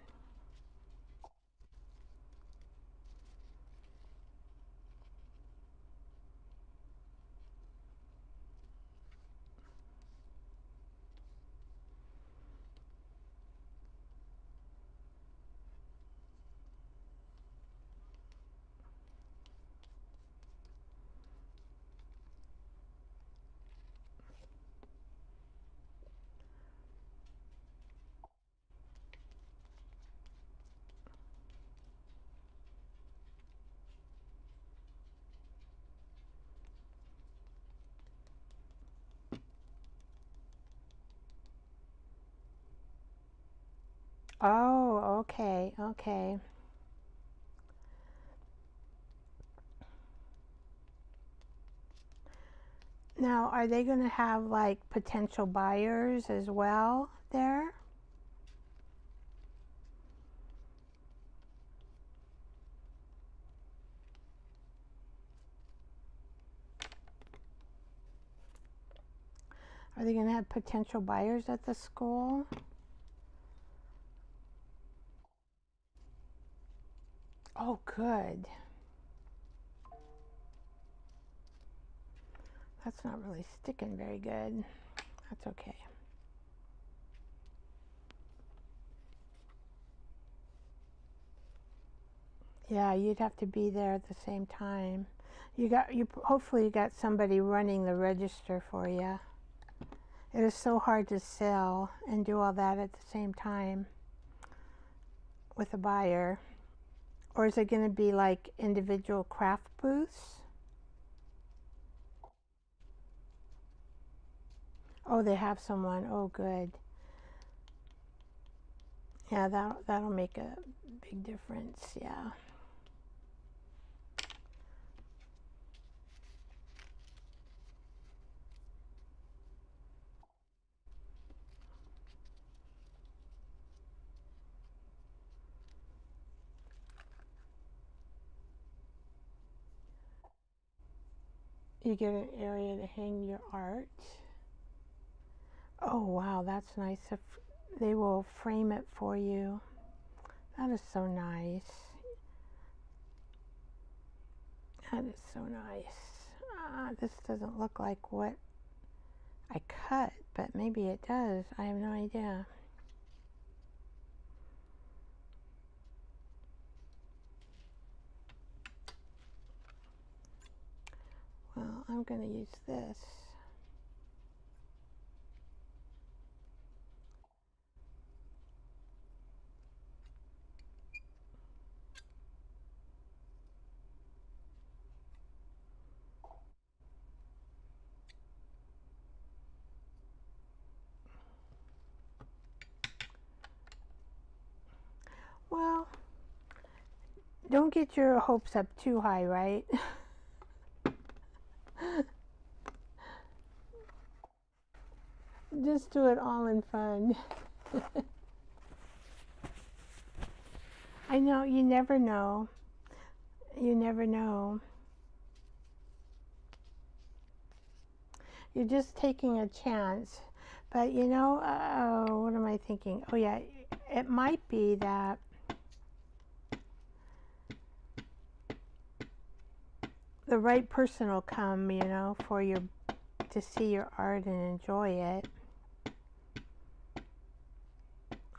[SPEAKER 1] Oh, okay, okay. Now, are they going to have like potential buyers as well there? Are they going to have potential buyers at the school? Oh, good. That's not really sticking very good. That's okay. Yeah, you'd have to be there at the same time. Hopefully you got somebody running the register for you. It is so hard to sell and do all that at the same time with a buyer. Or is it going to be like individual craft booths? Oh, they have someone. Oh, good. Yeah, that'll make a big difference. Yeah. You get an area to hang your art. Oh, wow, that's nice. If they will frame it for you. That is so nice. That is so nice. This doesn't look like what I cut, but maybe it does. I have no idea. Well, I'm going to use this. Well, don't get your hopes up too high, right? Just do it all in fun. I know, you never know. You never know. You're just taking a chance. But you know, what am I thinking? Oh yeah, it might be that the right person will come, you know, to see your art and enjoy it.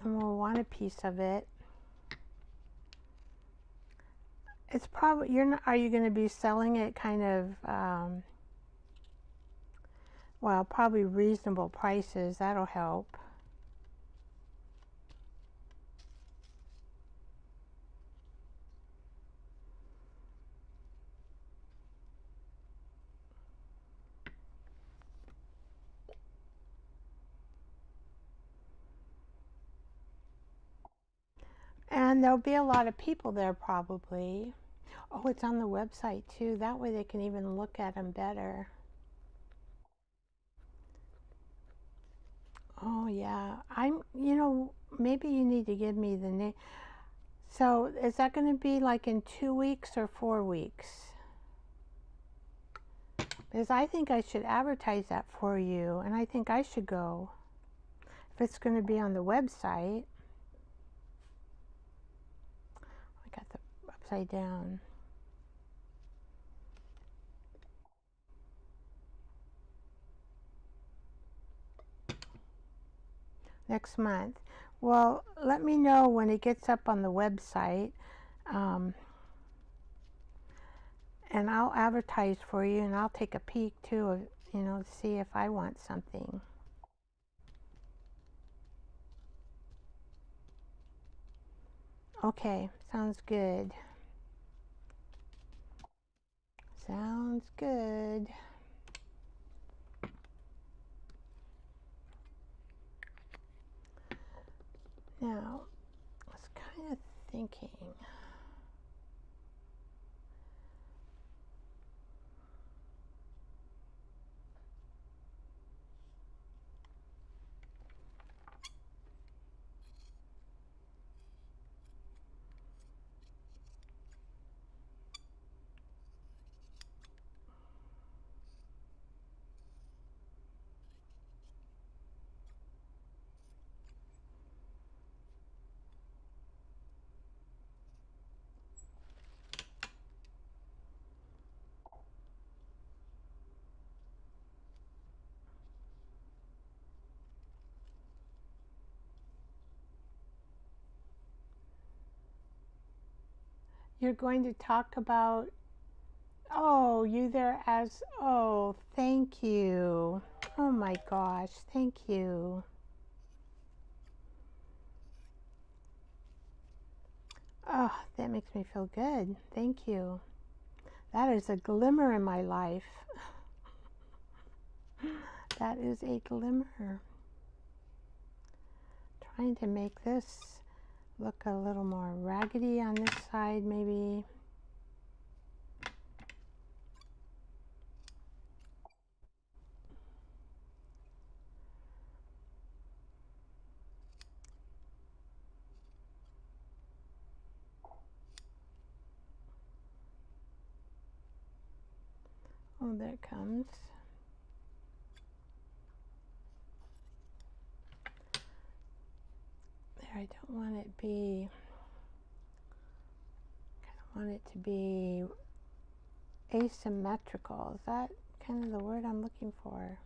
[SPEAKER 1] And will want a piece of it. It's probably, are you going to be selling it kind of, well, probably reasonable prices. That'll help. And there'll be a lot of people there probably. Oh, it's on the website too. That way they can even look at them better. Oh yeah, maybe you need to give me the name. So is that going to be like in 2 weeks or 4 weeks? Because I think I should advertise that for you, and I think I should go. If it's going to be on the website. I got the upside down. Next month. Well, let me know when it gets up on the website. And I'll advertise for you, and I'll take a peek too, to see if I want something. Okay, sounds good. Sounds good. Now, I was kind of thinking. You're going to talk about, oh, you there as, oh, thank you. Oh my gosh, thank you. Oh, that makes me feel good. Thank you. That is a glimmer in my life. That is a glimmer. Trying to make this look a little more raggedy on this side, maybe. Oh, there it comes. There, I don't want it be, I want it to be asymmetrical. Is that kind of the word I'm looking for?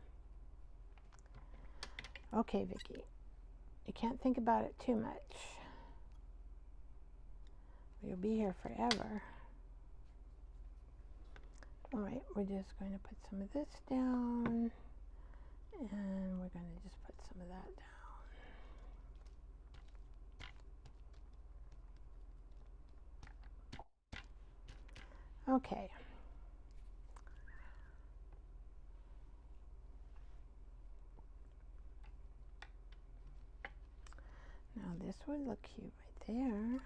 [SPEAKER 1] Okay, Vicki, you can't think about it too much. You'll be here forever. All right, we're just going to put some of this down, and we're going to just put some of that down. Okay. Now this would look cute right there.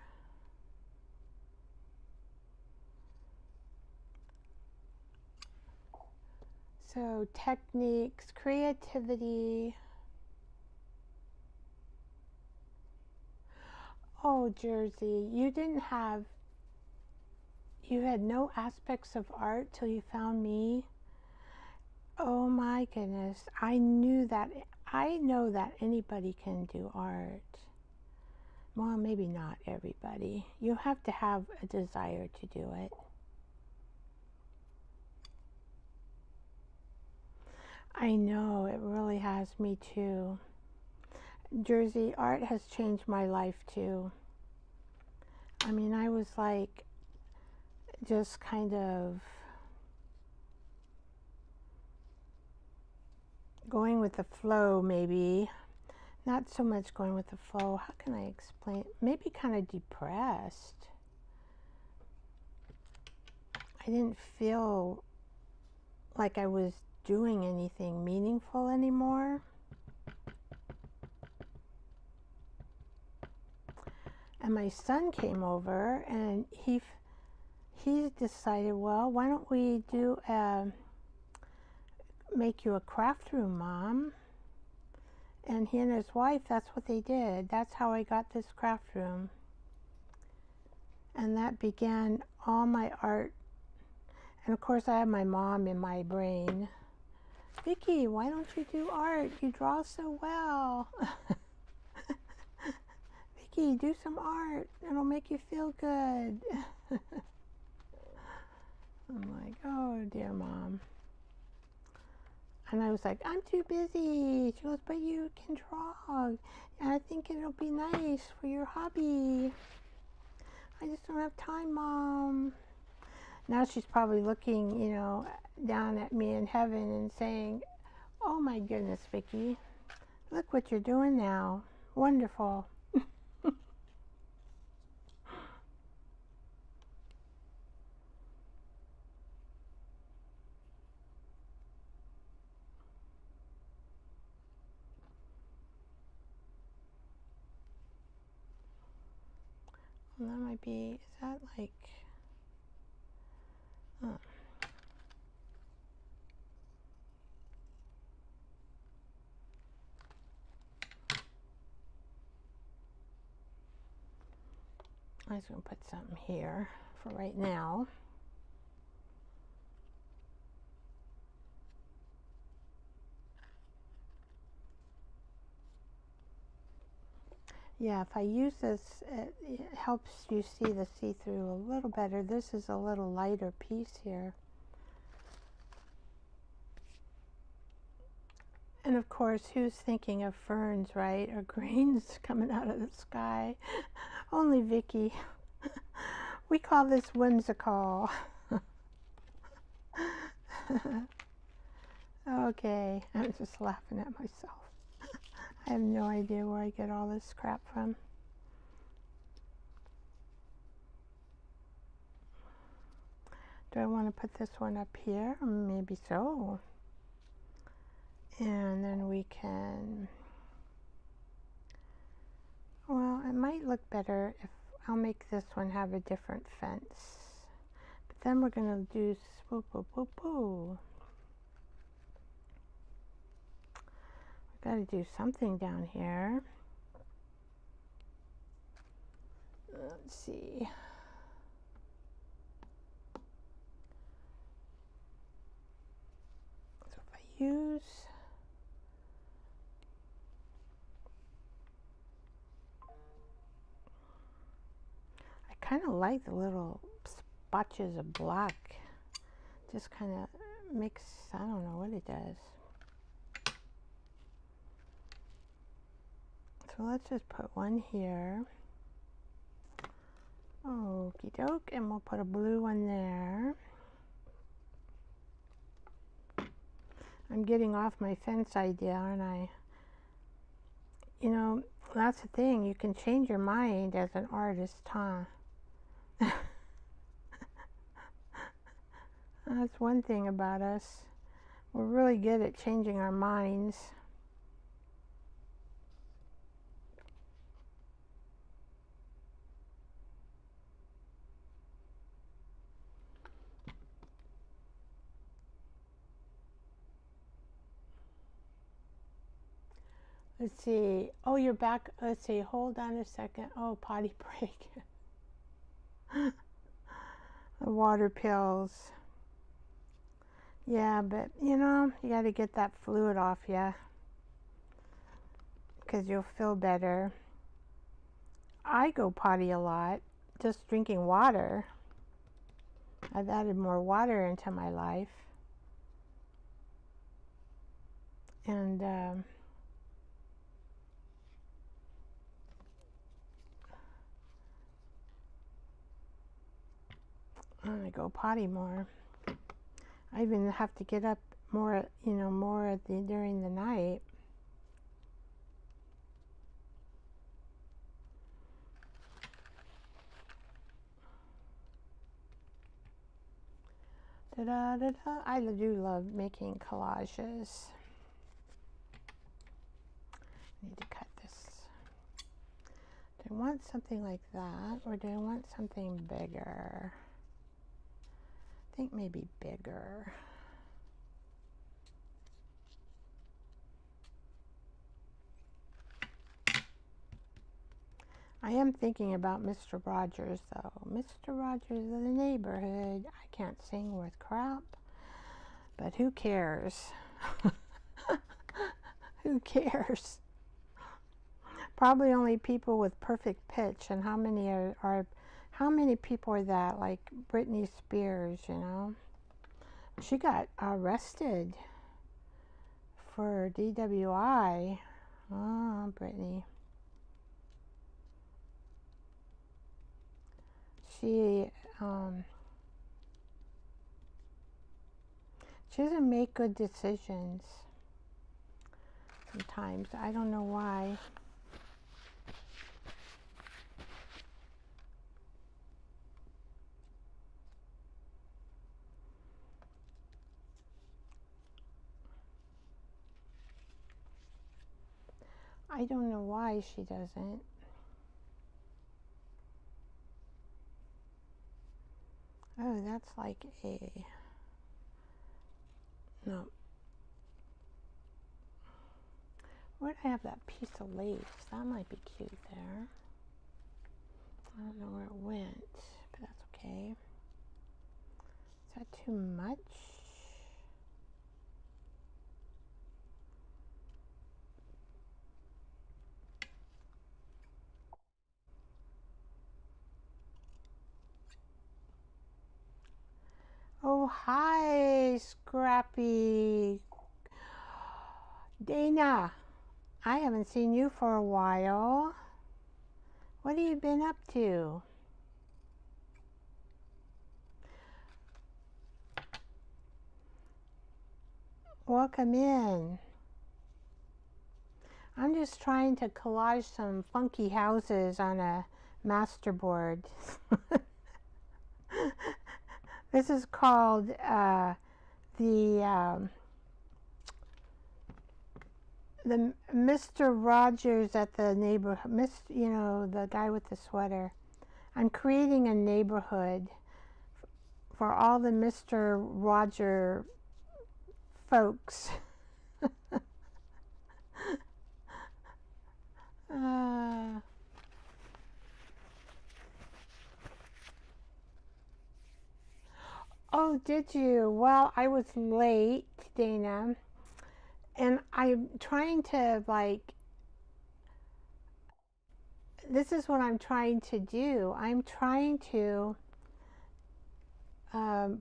[SPEAKER 1] So techniques, creativity. Oh, Jersey, you had no aspects of art till you found me. Oh my goodness, I know that anybody can do art. Well, maybe not everybody. You have to have a desire to do it. I know, it really has me too. Jersey, art has changed my life too. I mean, I was like, just kind of going with the flow, maybe. Not so much going with the flow. How can I explain? Maybe kind of depressed. I didn't feel like I was doing anything meaningful anymore. And my son came over, and he decided, well, why don't we make you a craft room, Mom? And he and his wife, that's what they did. That's how I got this craft room. And that began all my art. And of course I have my mom in my brain. Vicki, why don't you do art? You draw so well. Vicki, do some art. It'll make you feel good. I'm like, oh dear Mom. And I was like, I'm too busy. She goes, but you can draw. And I think it'll be nice for your hobby. I just don't have time, Mom. Now she's probably looking, you know, down at me in heaven and saying, oh my goodness, Vicki, look what you're doing now. Wonderful. Well, that might be, is that like, oh. I was going to put something here for right now. Yeah, if I use this, it helps you see the see-through a little better. This is a little lighter piece here. And of course, who's thinking of ferns, right? Or greens coming out of the sky? Only Vicki. We call this whimsical. Okay, I'm just laughing at myself. I have no idea where I get all this crap from. Do I want to put this one up here? Maybe so. And then we can, well, it might look better if I'll make this one have a different fence. But then we're going to do swoop, boop, boop, boo. We've got to do something down here. Let's see. So if I use, I kind of like the little spotches of black. Just kind of makes, I don't know what it does. So let's just put one here. Okie doke, and we'll put a blue one there. I'm getting off my fence idea, aren't I? You know, that's the thing, you can change your mind as an artist, huh? That's one thing about us. We're really good at changing our minds. Let's see. Oh, you're back. Let's see. Hold on a second. Oh, potty break. The water pills. Yeah, but you know, you got to get that fluid off you, because you'll feel better. I go potty a lot, just drinking water. I've added more water into my life. And I go potty more. I even have to get up more, you know, more during the night. Da-da-da-da. I do love making collages. I need to cut this. Do I want something like that, or do I want something bigger? I think maybe bigger. I am thinking about Mr. Rogers, though. Mr. Rogers of the neighborhood. I can't sing worth crap, but who cares? Who cares? Probably only people with perfect pitch, and how many how many people are that? Like Britney Spears, you know? She got arrested for DWI. Oh, Britney. She doesn't make good decisions sometimes. I don't know why. I don't know why she doesn't. Oh, that's like a, no. Where'd I have that piece of lace? That might be cute there. I don't know where it went, but that's okay. Is that too much? Oh, hi, Scrappy. Dana, I haven't seen you for a while. What have you been up to? Welcome in. I'm just trying to collage some funky houses on a masterboard. This is called the Mr. Rogers at the neighborhood. You know, the guy with the sweater. I'm creating a neighborhood for all the Mr. Roger folks. Oh, did you? Well, I was late, Dana, and I'm trying to, like, this is what I'm trying to do. I'm trying to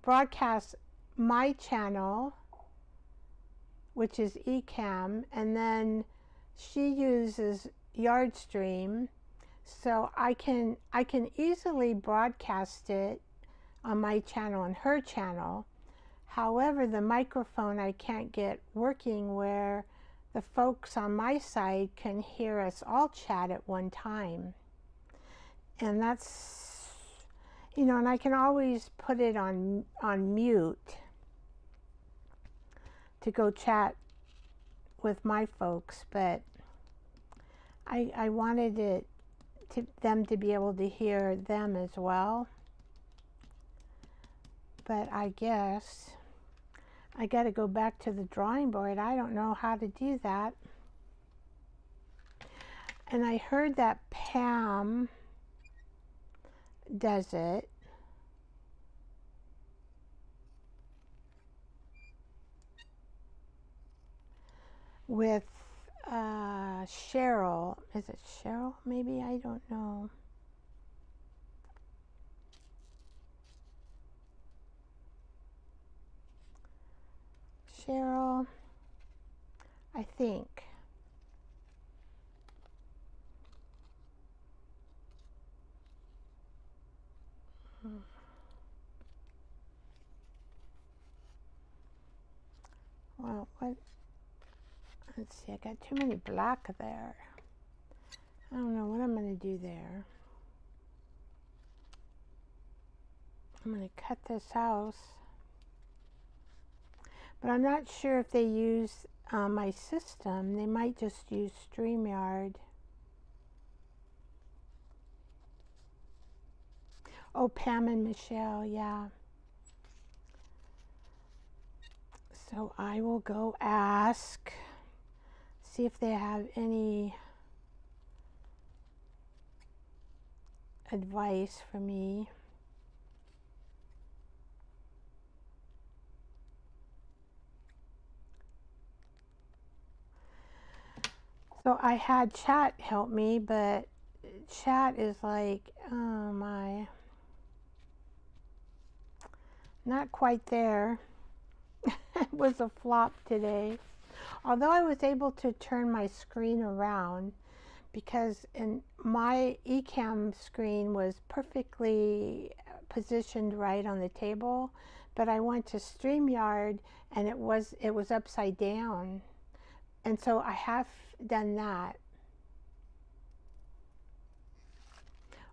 [SPEAKER 1] broadcast my channel, which is Ecamm, and then she uses Yardstream, so I can easily broadcast it on my channel and her channel. However, the microphone I can't get working where the folks on my side can hear us all chat at one time. And that's, you know, and I can always put it on mute to go chat with my folks, but I wanted them to be able to hear them as well. But I guess I got to go back to the drawing board. I don't know how to do that. And I heard that Pam does it. With Cheryl. Is it Cheryl? Maybe? I don't know. Cheryl, I think. Well, what? Let's see, I got too many black there. I don't know what I'm going to do there. I'm going to cut this house. But I'm not sure if they use my system. They might just use StreamYard. Oh, Pam and Michelle, yeah. So I will go ask, see if they have any advice for me. So I had chat help me, but chat is like, oh my, not quite there. It was a flop today. Although I was able to turn my screen around, because in my Ecamm screen was perfectly positioned right on the table, but I went to StreamYard and it was upside down. And so I have done that.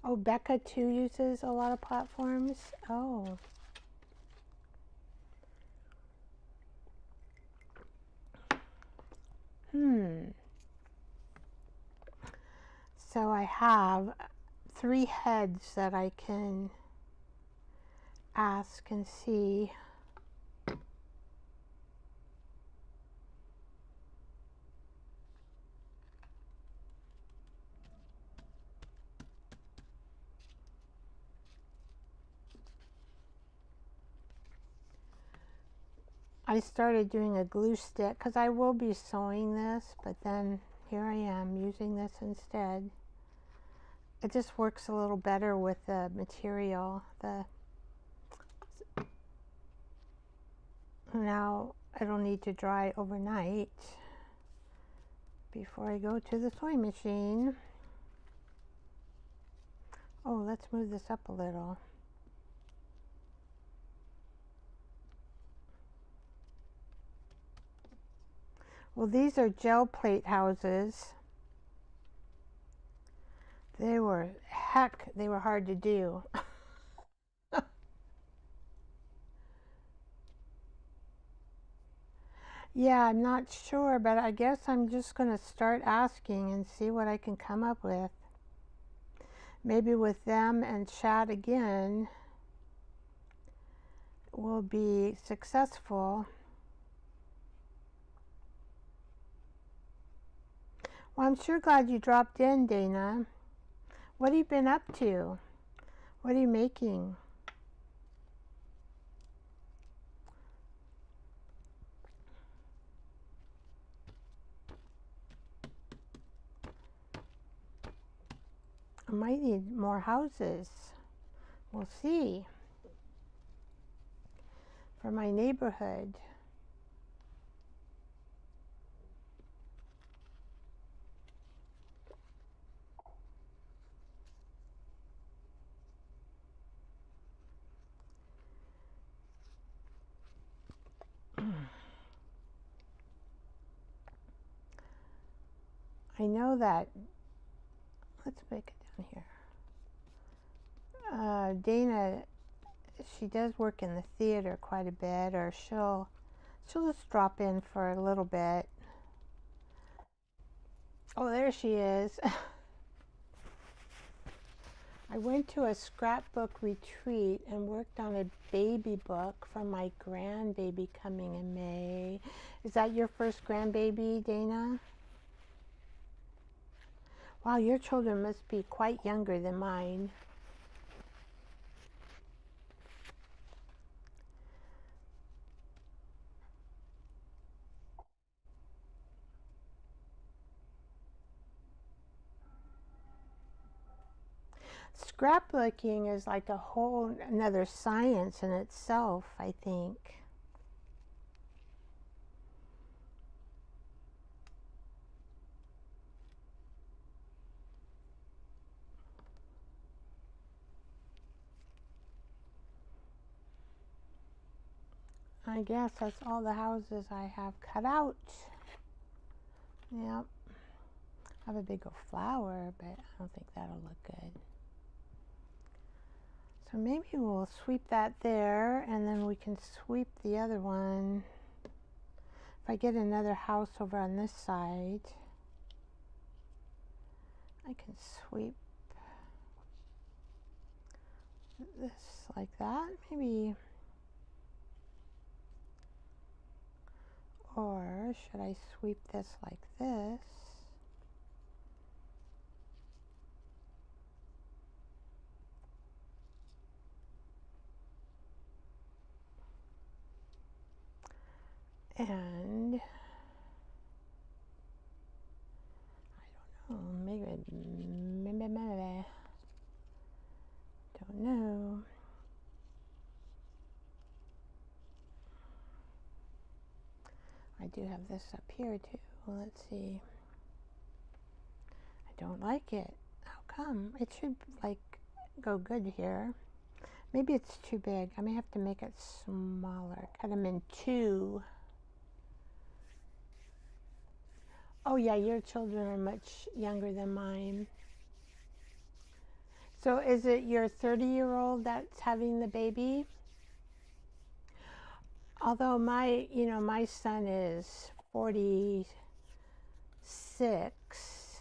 [SPEAKER 1] Oh, Becca too uses a lot of platforms. Oh. So I have 3 heads that I can ask and see. I started doing a glue stick because I will be sewing this, but then here I am using this instead. It just works a little better with the material. Now it'll need to dry overnight before I go to the sewing machine. Oh, let's move this up a little. Well, these are gel plate houses. They were hard to do. Yeah, I'm not sure, but I guess I'm just going to start asking and see what I can come up with. Maybe with them and chat again will be successful. Well, I'm sure glad you dropped in, Dana. What have you been up to? What are you making? I might need more houses. We'll see. For my neighborhood. I know that, let's make it down here. Dana, she does work in the theater quite a bit, or she'll just drop in for a little bit. Oh, there she is. I went to a scrapbook retreat and worked on a baby book for my grandbaby coming in May. Is that your first grandbaby, Dana? Wow, your children must be quite younger than mine. Scrapbooking is like a whole another science in itself, I think. I guess that's all the houses I have cut out. Yep. I have a big old flower, but I don't think that'll look good. So maybe we'll sweep that there, and then we can sweep the other one. If I get another house over on this side, I can sweep this like that, maybe. Or should I sweep this like this? And I don't know, maybe, don't know. I do have this up here too. Let's see. I don't like it. How come? It should like go good here. Maybe it's too big. I may have to make it smaller. Cut them in two. Oh yeah, your children are much younger than mine. So is it your 30-year-old that's having the baby? Although my son is 46.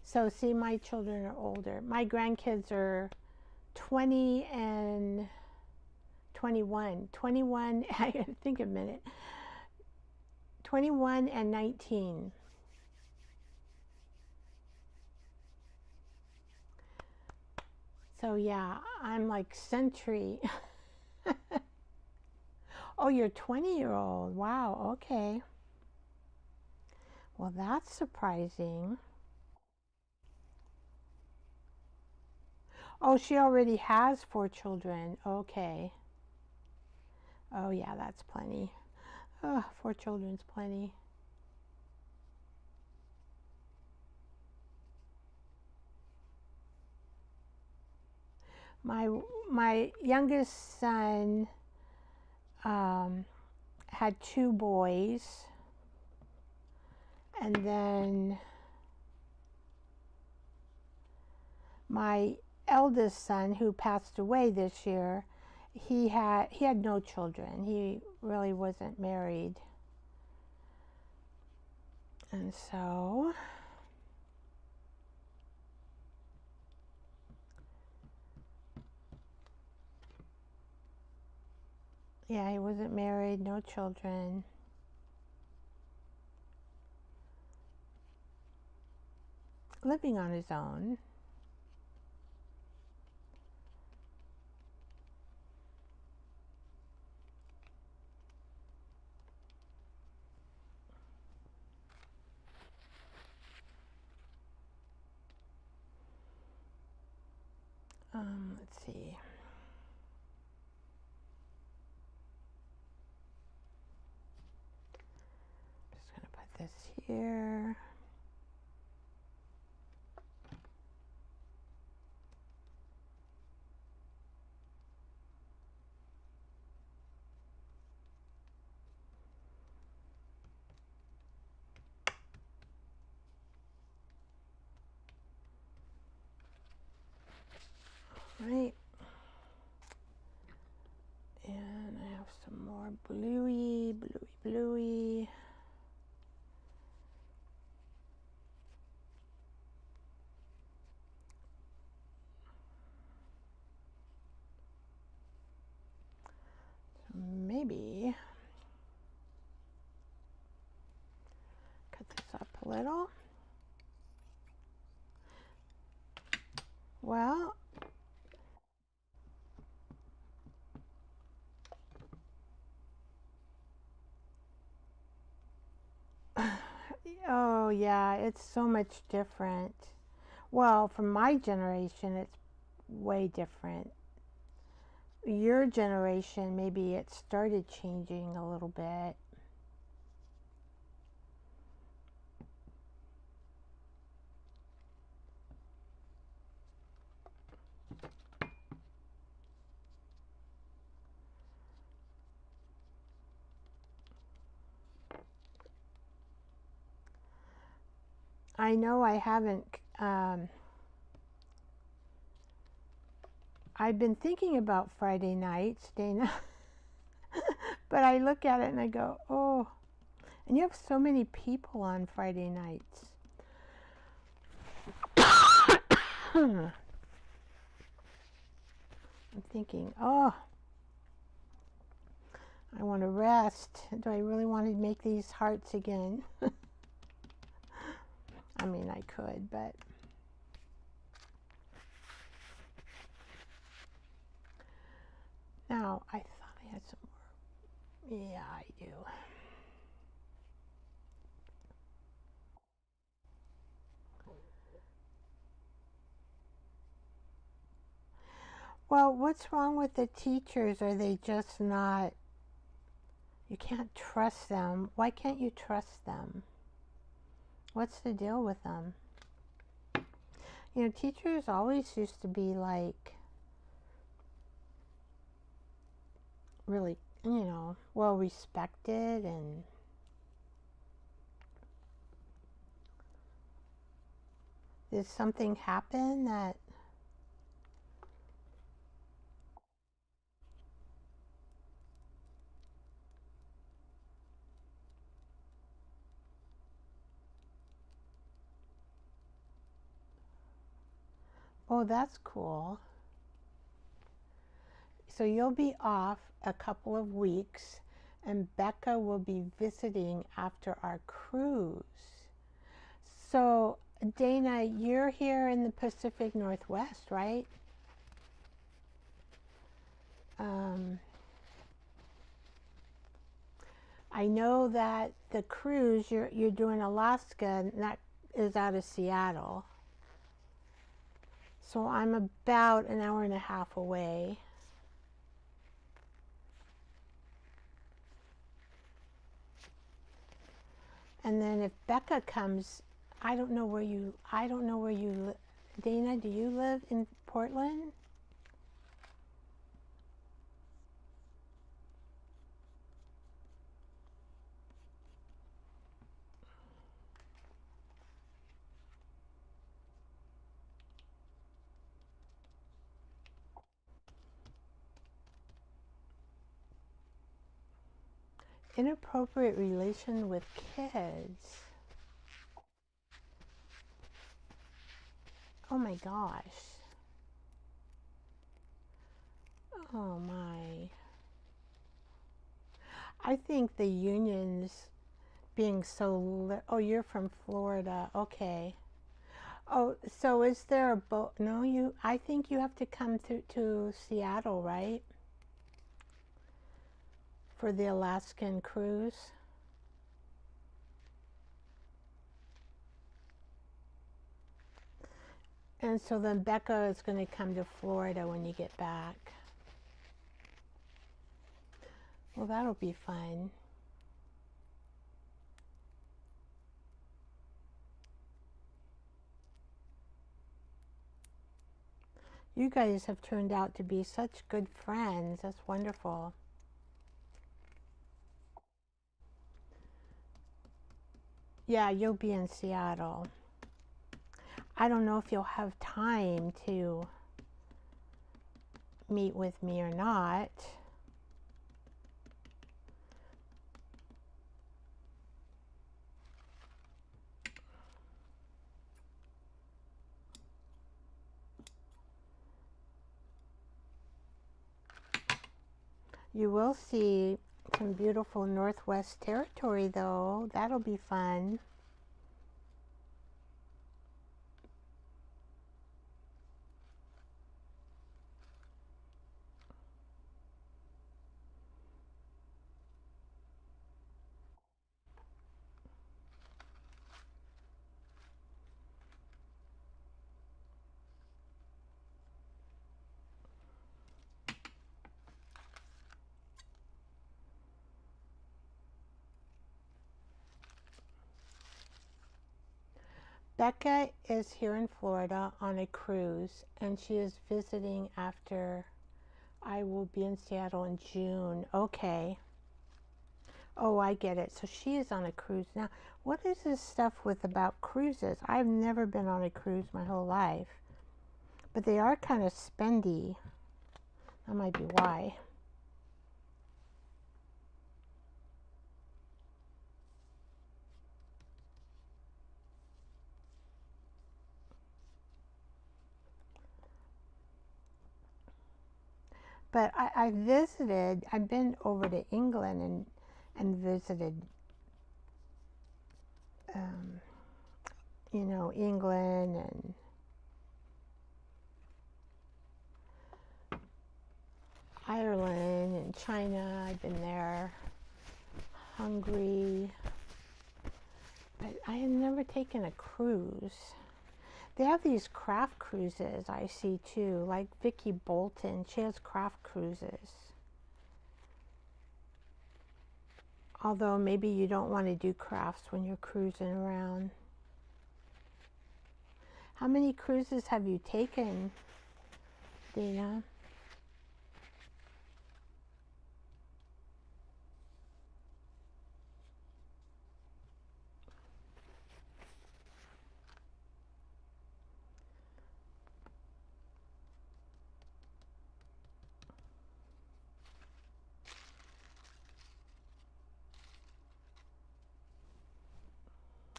[SPEAKER 1] So see, my children are older. My grandkids are 20 and 21. 21, I gotta think a minute. 21 and 19. So yeah, I'm like century. Oh, you're 20-year-old. Wow, okay. Well, that's surprising. Oh, she already has 4 children. Okay. Oh yeah, that's plenty. Oh, 4 children's plenty. My youngest son, had 2 boys, and then my eldest son, who passed away this year, he had no children. He really wasn't married. And so yeah, he wasn't married, no children. Living on his own. Let's see. Just going to put this here. Right. And I have some more bluey. So maybe cut this up a little. Well, oh yeah, it's so much different. Well, from my generation, it's way different. Your generation, maybe it started changing a little bit. I know I haven't, I've been thinking about Friday nights, Dana, but I look at it and I go, oh, and you have so many people on Friday nights. I'm thinking, oh, I want to rest. Do I really want to make these hearts again? I mean, I could, but now I thought I had some more. Yeah, I do. Well, what's wrong with the teachers? Are they just not, you can't trust them? Why can't you trust them? What's the deal with them? You know, teachers always used to be like really, you know, well respected, and did something happen that oh, that's cool. So you'll be off a couple of weeks, and Becca will be visiting after our cruise. So, Dana, you're here in the Pacific Northwest, right? I know that the cruise you're doing Alaska, and that is out of Seattle. So I'm about an hour and a half away. And then if Becca comes, I don't know where you live. Dana, do you live in Portland? Inappropriate relation with kids. Oh my gosh. Oh my. I think the unions being so oh, you're from Florida. Okay. Oh, so is there a boat? No, I think you have to come to Seattle, right? For the Alaskan cruise. And so then Becca is going to come to Florida when you get back. Well, that'll be fun. You guys have turned out to be such good friends. That's wonderful. Yeah, you'll be in Seattle. I don't know if you'll have time to meet with me or not. You will see some beautiful Northwest Territory, though. That'll be fun. Becca is here in Florida on a cruise, and she is visiting after I will be in Seattle in June. Okay. Oh, I get it. So she is on a cruise. Now, what is this stuff with about cruises? I've never been on a cruise my whole life, but they are kind of spendy. That might be why. But I visited, I've been over to England and visited, um, England and Ireland and China. I've been there, Hungary, but I had never taken a cruise. They have these craft cruises I see too, like Vicky Bolton. She has craft cruises. Although maybe you don't want to do crafts when you're cruising around. How many cruises have you taken, Dana?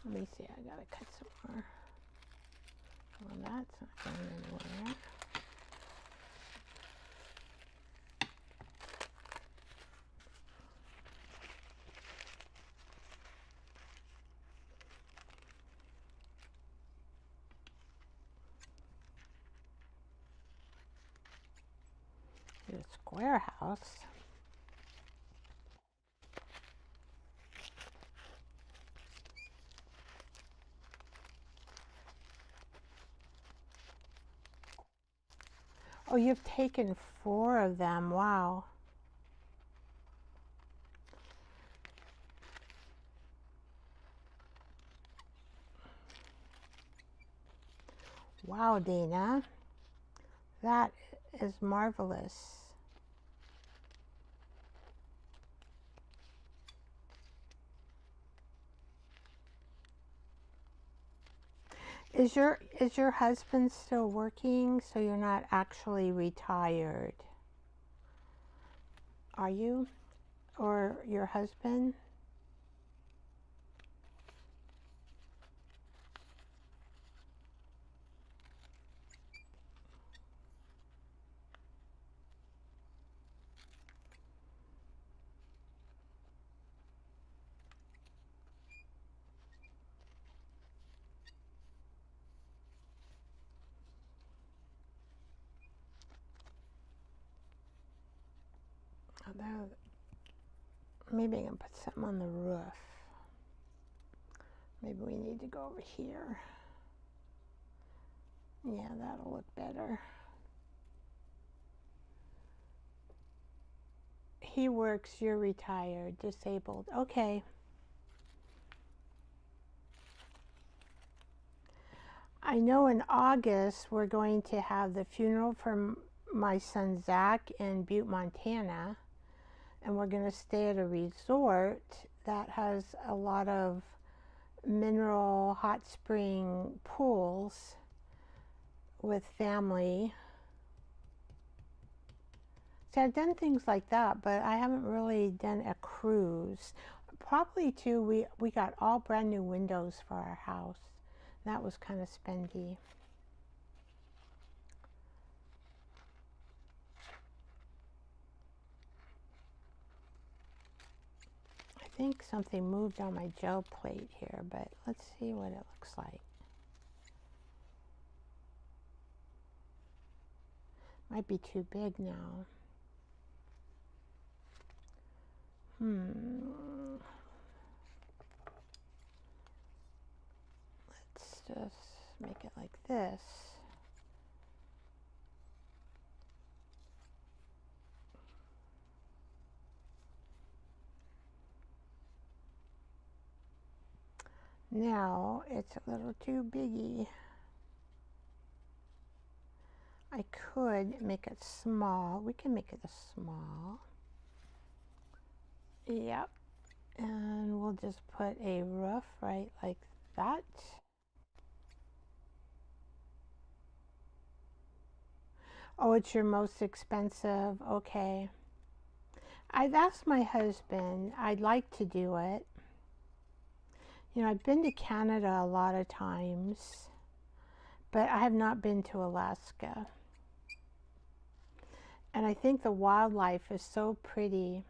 [SPEAKER 1] Let me see, I gotta cut some more. Well, that's not going anywhere. A square house. Oh, you've taken 4 of them. Wow. Wow, Dana. That is marvelous. Is your husband still working, so you're not actually retired? Are you? or your husband? Although, maybe I can put something on the roof. Maybe we need to go over here. Yeah, that'll look better. He works, you're retired, disabled. Okay. I know in August we're going to have the funeral for my son Zach in Butte, Montana. And we're going to stay at a resort that has a lot of mineral hot spring pools with family. See, I've done things like that, but I haven't really done a cruise. Probably too, we got all brand new windows for our house. That was kind of spendy. I think something moved on my gel plate here, but let's see what it looks like. Might be too big now. Let's just make it like this. Now it's a little too biggy. I could make it small. We can make it a small. Yep. And we'll just put a roof right like that. Oh, it's your most expensive. Okay. I've asked my husband. I'd like to do it. You know, I've been to Canada a lot of times, but I have not been to Alaska. And I think the wildlife is so pretty.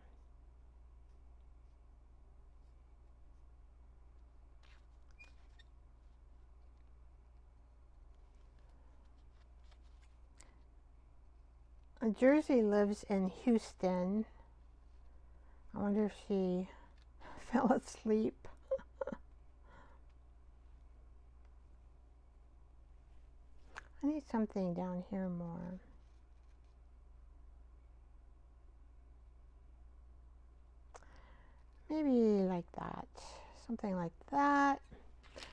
[SPEAKER 1] Jersey lives in Houston. I wonder if she fell asleep. I need something down here more. Maybe like that. Something like that.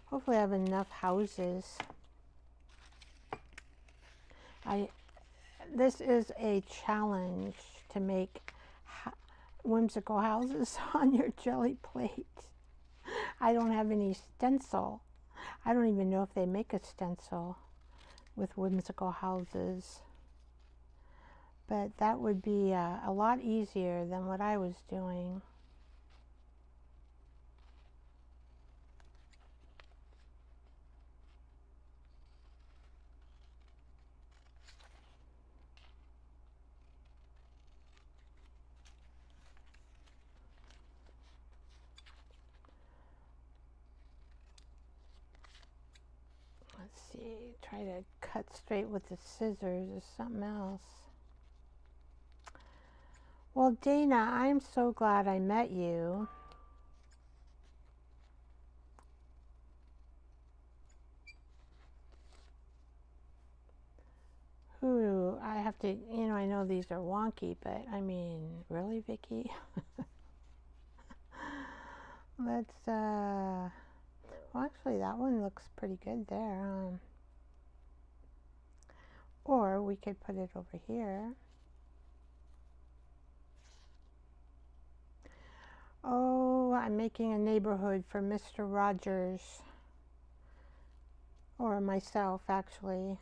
[SPEAKER 1] Hopefully I have enough houses. This is a challenge to make whimsical houses on your jelly plate. I don't have any stencil. I don't even know if they make a stencil with whimsical houses. But that would be a lot easier than what I was doing. Let's see, try to cut straight with the scissors or something else. Well, Dana, I'm so glad I met you. Ooh, I have to, you know, I know these are wonky, but I mean, really, Vicky? Let's, well, actually, that one looks pretty good there. Or we could put it over here. Oh, I'm making a neighborhood for Mr. Rogers. Or myself, actually.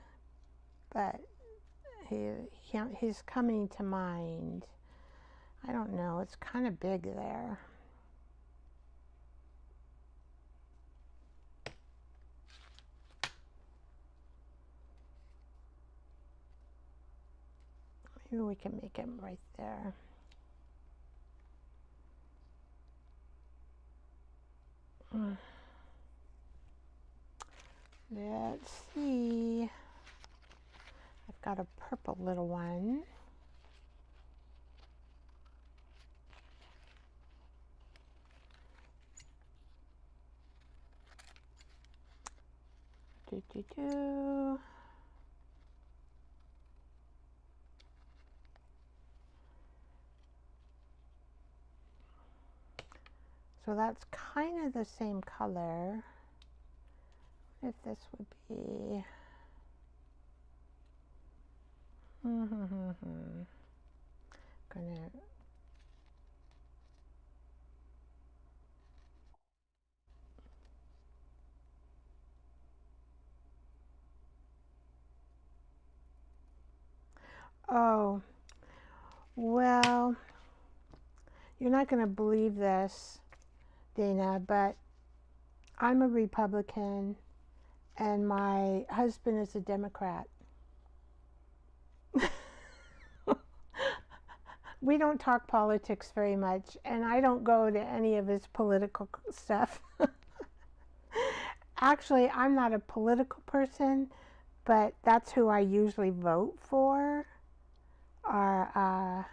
[SPEAKER 1] But he's coming to mind. I don't know, it's kind of big there. Maybe we can make it right there. Let's see. I've got a purple little one. Do, do, do. So that's kind of the same color. If this would be gonna oh, well, you're not gonna believe this, Dana, but I'm a Republican and my husband is a Democrat. We don't talk politics very much, and I don't go to any of his political stuff. Actually, I'm not a political person, but that's who I usually vote for. I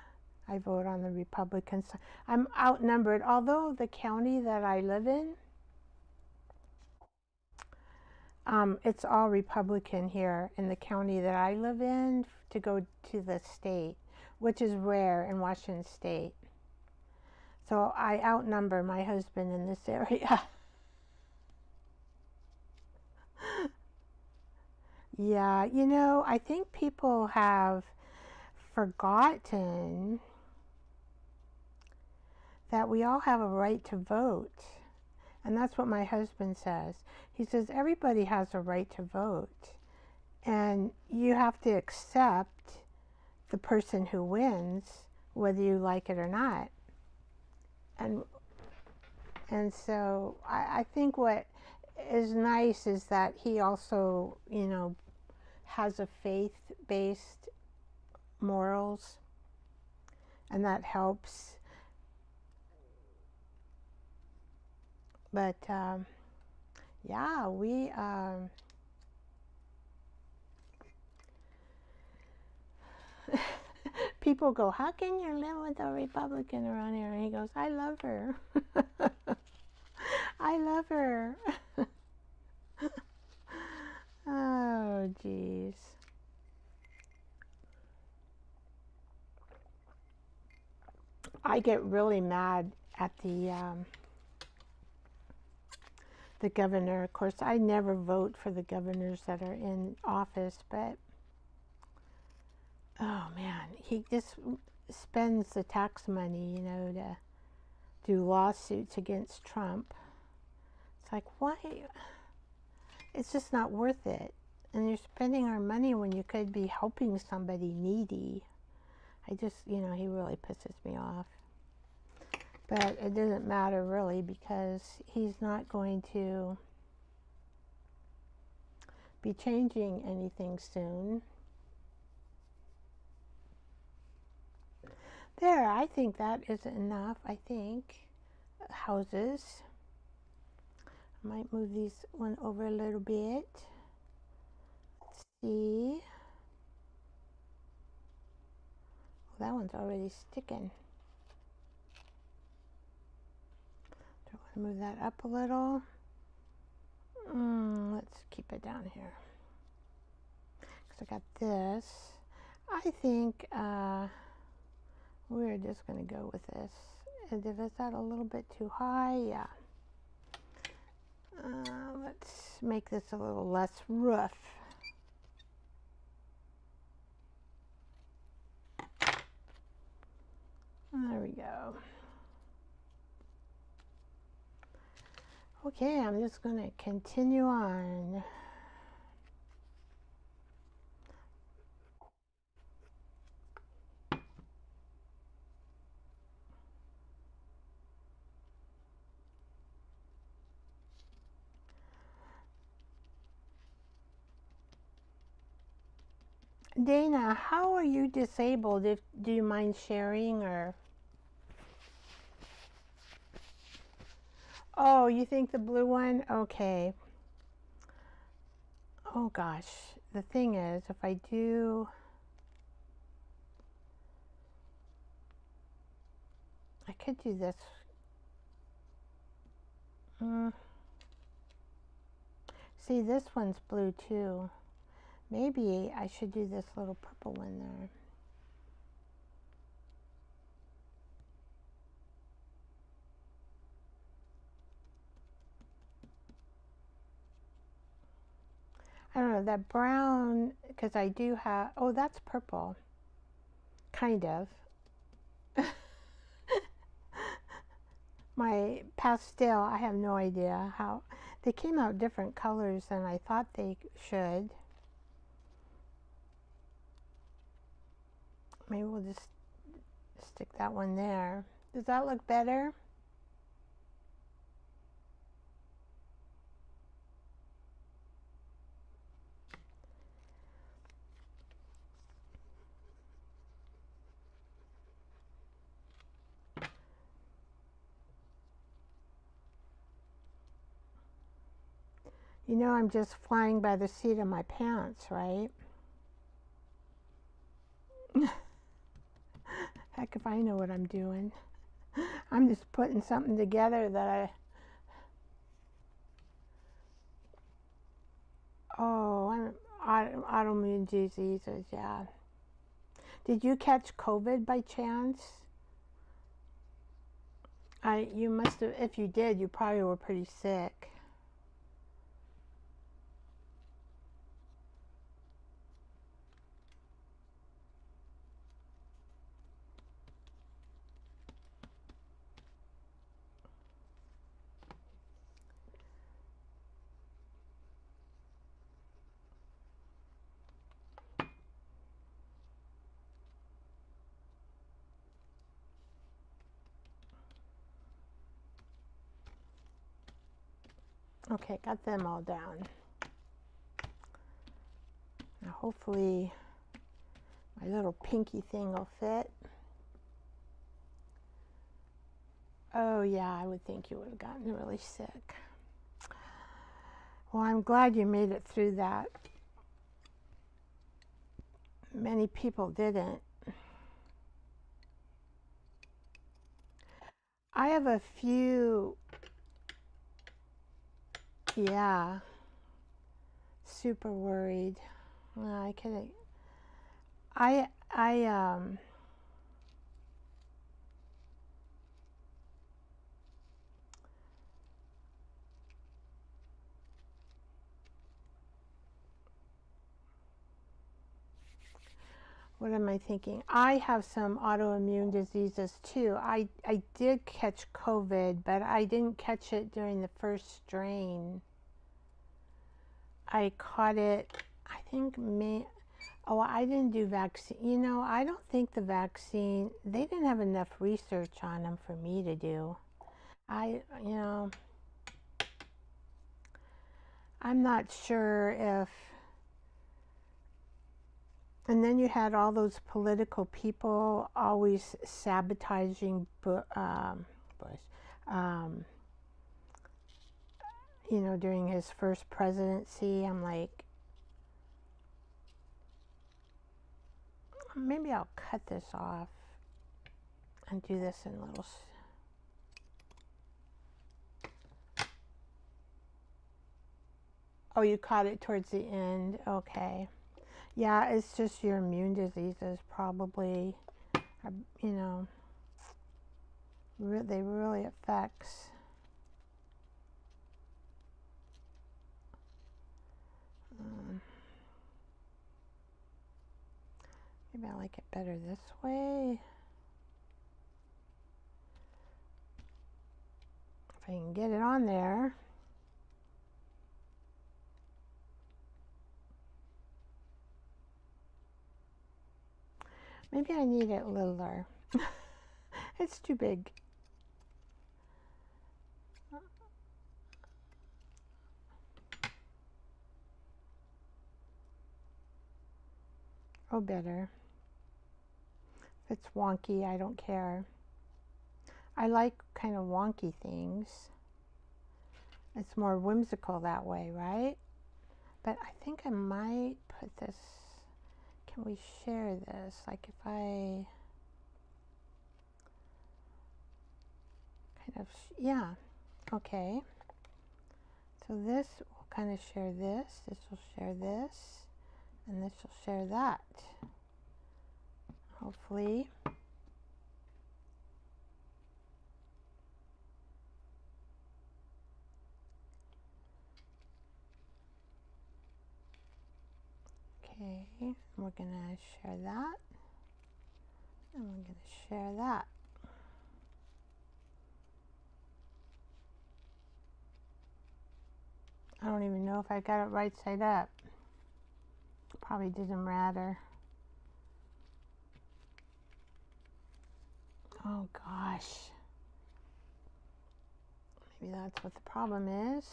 [SPEAKER 1] vote on the Republican side. I'm outnumbered, although the county that I live in, it's all Republican here in the county that I live in to go to the state, which is rare in Washington State. So I outnumber my husband in this area. Yeah, you know, I think people have forgotten that we all have a right to vote. And that's what my husband says. He says everybody has a right to vote. And you have to accept the person who wins, whether you like it or not. And so I think what is nice is that he also, you know, has a faith-based morals, and that helps. But yeah, we people go, how can you live with a Republican around here? And he goes, I love her. I love her. Oh, geez. I get really mad at the governor. Of course, I never vote for the governors that are in office, but oh man, he just spends the tax money, you know, to do lawsuits against Trump. It's like, why? It's just not worth it. And you're spending our money when you could be helping somebody needy. I just, you know, he really pisses me off. But it doesn't matter really, because he's not going to be changing anything soon. There, I think that is enough. I think houses. I might move this one over a little bit. Let's see. Well, that one's already sticking. Do I want to move that up a little? Let's keep it down here. Because I got this. I think we're just going to go with this. And is that a little bit too high? Yeah. Let's make this a little less rough. There we go. Okay, I'm just going to continue on. Dana, how are you disabled? Do you mind sharing or? Oh, you think the blue one? Okay. Oh gosh, the thing is, if I do, I could do this. Mm. See, this one's blue too. Maybe I should do this little purple one there. I don't know, that brown, because I do have, oh, that's purple. Kind of. My pastel, I have no idea how. They came out different colors than I thought they should. Maybe we'll just stick that one there. Does that look better? You know, I'm just flying by the seat of my pants, right? Heck if I know what I'm doing. I'm just putting something together that I'm autoimmune diseases, yeah. Did you catch COVID by chance? You must have, if you did, you probably were pretty sick. Okay, got them all down. Now hopefully my little pinky thing will fit. Oh yeah, I would think you would have gotten really sick. Well, I'm glad you made it through that. Many people didn't. I have a few, yeah, super worried. I could, I what am I thinking? I have some autoimmune diseases too. I did catch COVID, but I didn't catch it during the first strain. I caught it, I think, oh, I didn't do vaccine. You know, I don't think the vaccine, they didn't have enough research on them for me to do. You know, I'm not sure if, and then you had all those political people always sabotaging Bush, you know, during his first presidency. I'm like, maybe I'll cut this off and do this in little. Oh, you caught it towards the end. Okay. Yeah, it's just your immune diseases probably, you know, they really affects. Maybe I like it better this way. If I can get it on there. Maybe I need it littler. It's too big. Oh, better. If it's wonky, I don't care. I like kind of wonky things. It's more whimsical that way, right? But I think I might put this, can we share this? Like if I kind of, yeah, okay. So this will kind of share this will share this, and this will share that. Hopefully. Okay, we're gonna share that, and we're gonna share that. I don't even know if I got it right side up. Probably didn't matter. Oh gosh. Maybe that's what the problem is.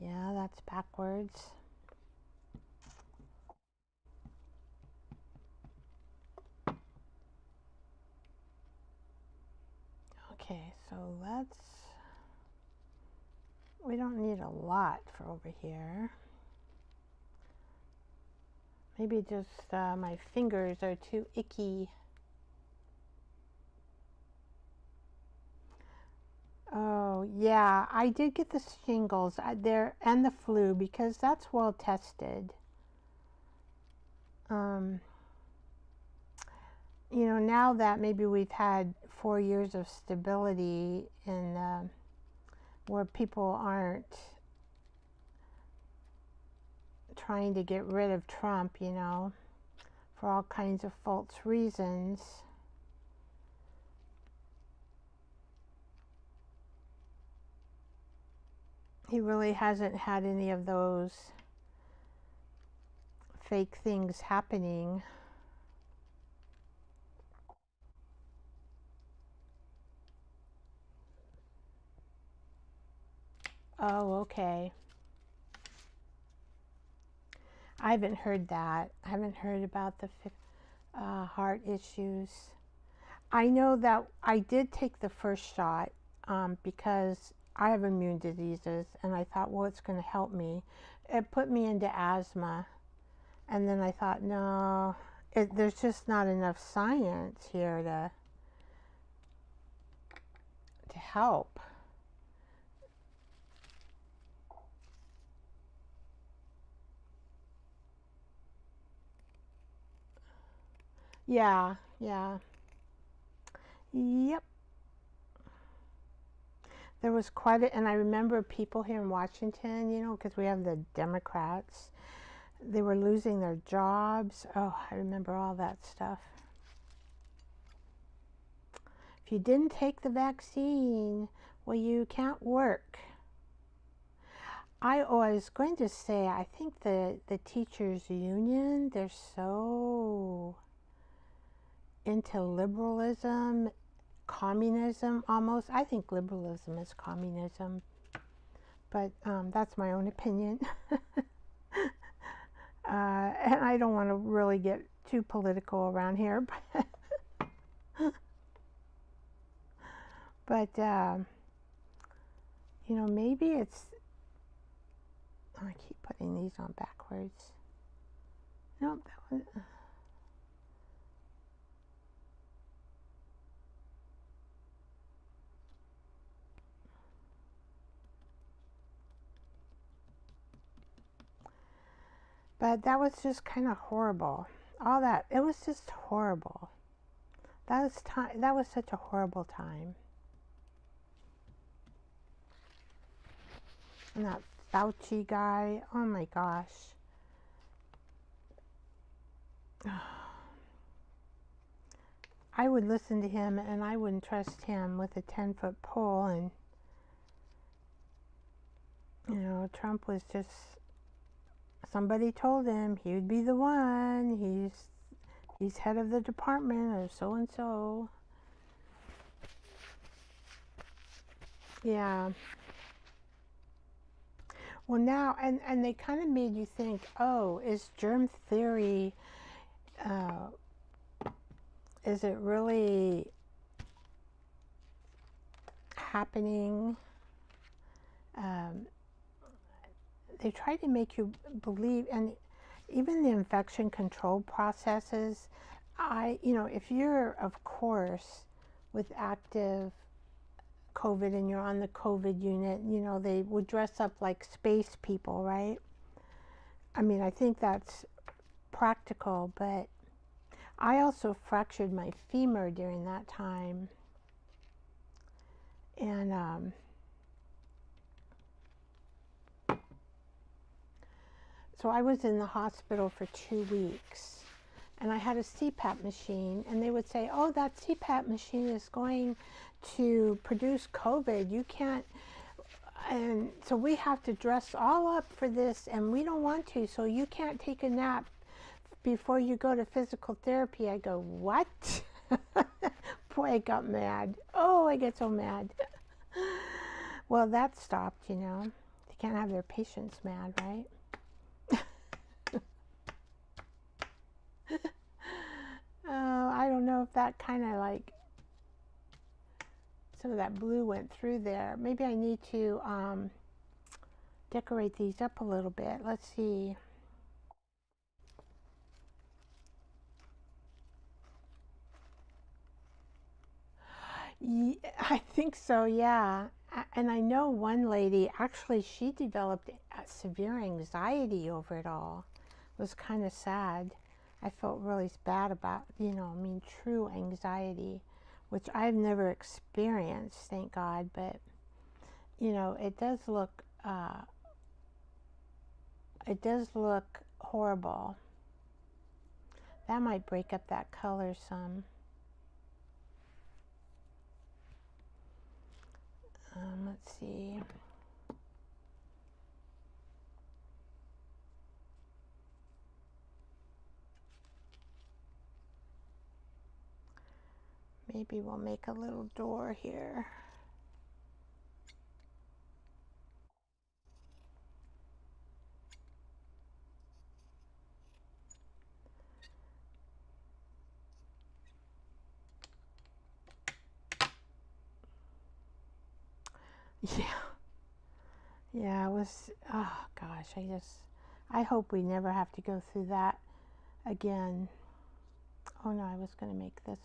[SPEAKER 1] Yeah, that's backwards. Okay, so we don't need a lot for over here. Maybe just my fingers are too icky. Oh, yeah, I did get the shingles there and the flu because that's well tested. You know, now that maybe we've had 4 years of stability in where people aren't trying to get rid of Trump, you know, for all kinds of false reasons. He really hasn't had any of those fake things happening. Oh, okay. I haven't heard that. I haven't heard about the heart issues. I know that I did take the first shot because I have immune diseases, and I thought, well, it's going to help me. It put me into asthma, and then I thought, no, there's just not enough science here to help. Yeah, yeah. Yep. There was quite a, and I remember people here in Washington, you know, because we have the Democrats, they were losing their jobs. Oh, I remember all that stuff. If you didn't take the vaccine, well, you can't work. I was going to say, I think the teachers union, they're so into liberalism, communism almost. I think liberalism is communism, but that's my own opinion. And I don't want to really get too political around here, but you know, maybe it's, I keep putting these on backwards. Nope, that was, but that was just kind of horrible. All that, it was just horrible. That was such a horrible time. And that Fauci guy, oh my gosh. I would listen to him, and I wouldn't trust him with a 10-foot pole. And you know, Trump was just, somebody told him he would be the one. He's head of the department or so and so. Yeah. Well, now, and they kind of made you think, oh, is germ theory, uh, is it really happening? Um, they try to make you believe, and even the infection control processes, if you're, of course, with active COVID and you're on the COVID unit, they would dress up like space people, right? I mean, I think that's practical, but I also fractured my femur during that time. And so I was in the hospital for 2 weeks. And I had a CPAP machine. And they would say, oh, that CPAP machine is going to produce COVID. You can't. And so we have to dress all up for this. And we don't want to. So you can't take a nap before you go to physical therapy. I go, what? Boy, I got mad. Oh, I get so mad. Well, that stopped, They can't have their patients mad, right? Oh, I don't know if that kind of like, some of that blue went through there. Maybe I need to decorate these up a little bit. Let's see. I think so, yeah. And I know one lady, actually, she developed severe anxiety over it all. It was kind of sad. I felt really bad about, true anxiety, which I've never experienced, thank God. But, it does look horrible. That might break up that color some. Let's see. Maybe we'll make a little door here. Yeah. Yeah, it was, oh gosh, I hope we never have to go through that again. Oh no, I was going to make this,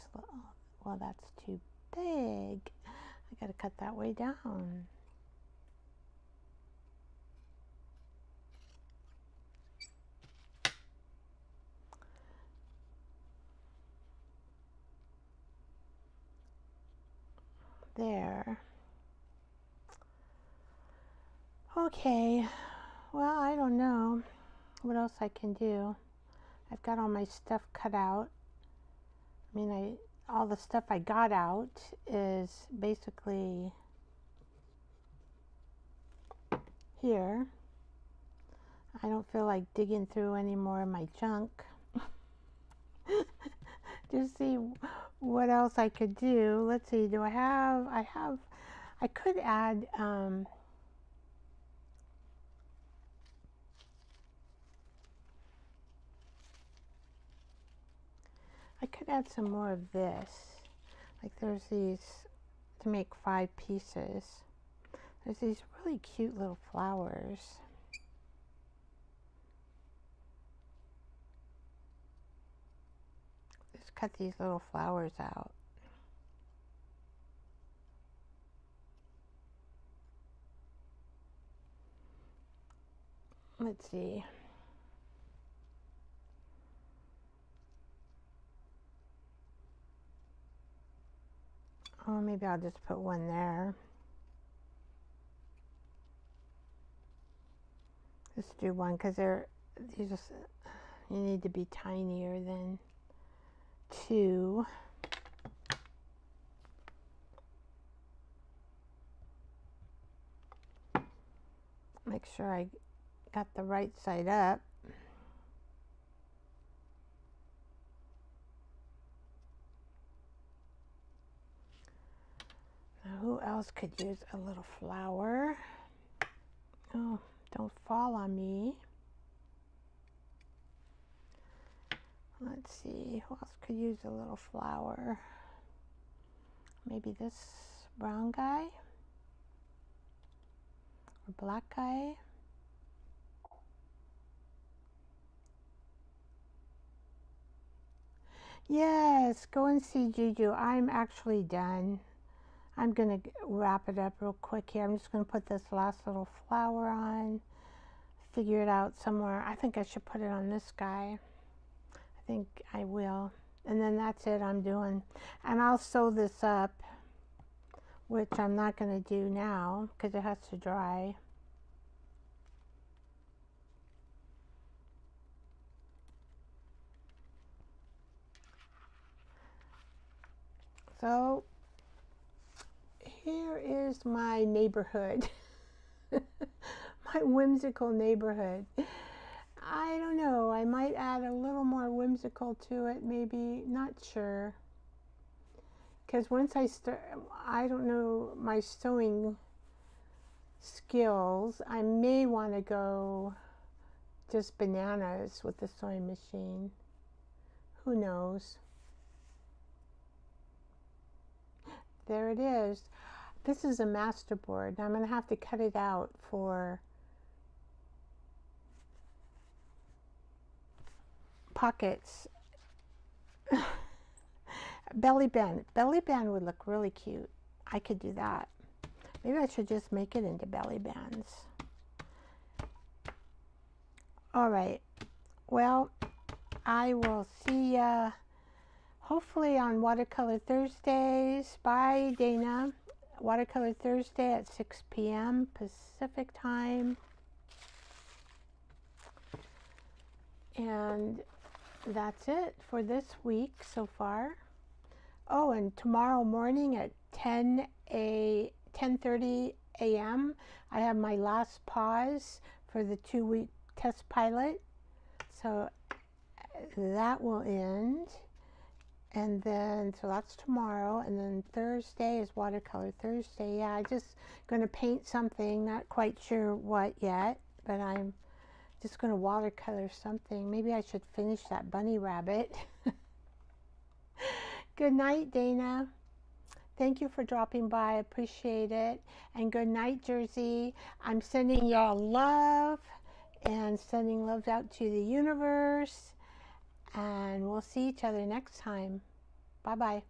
[SPEAKER 1] well, that's too big. I got to cut that way down. There. Okay, well, I don't know what else I can do. I've got all my stuff cut out. I mean, all the stuff I got out is basically here. I don't feel like digging through any more of my junk. Just see what else I could do. Let's see, I could add, some more of this. Like there's these, to make 5 pieces. There's these really cute little flowers. Just cut these little flowers out. Let's see. Oh, maybe I'll just put one there. Just do one, because you need to be tinier than 2. Make sure I got the right side up. Now, who else could use a little flower? Oh, don't fall on me. Let's see, who else could use a little flower? Maybe this brown guy or black guy. Yes, go and see Juju. I'm actually done. I'm gonna wrap it up real quick here. I'm just gonna put this last little flower on, figure it out somewhere. I think I should put it on this guy. I think I will. And then that's it, I'm doing. And I'll sew this up, which I'm not gonna do now because it has to dry. So here is my neighborhood. My whimsical neighborhood. I don't know, I might add a little more whimsical to it, maybe, not sure. Because once I start, I don't know my sewing skills, I may want to go just bananas with the sewing machine. Who knows? There it is. This is a masterboard. I'm going to have to cut it out for pockets. Belly band. Belly band would look really cute. I could do that. Maybe I should just make it into belly bands. All right. Well, I will see ya hopefully on Watercolor Thursdays. Bye, Dana. Watercolor Thursday at 6 p.m. Pacific time. And that's it for this week so far. Oh, and tomorrow morning at 10:30 a.m. I have my last pause for the 2-week test pilot. So that will end. And then, so that's tomorrow. And then Thursday is Watercolor Thursday. Yeah, I'm just going to paint something. Not quite sure what yet, but I'm just going to watercolor something. Maybe I should finish that bunny rabbit. Good night, Dana. Thank you for dropping by. I appreciate it. And good night, Jersey. I'm sending y'all love and sending love out to the universe. And we'll see each other next time. Bye-bye.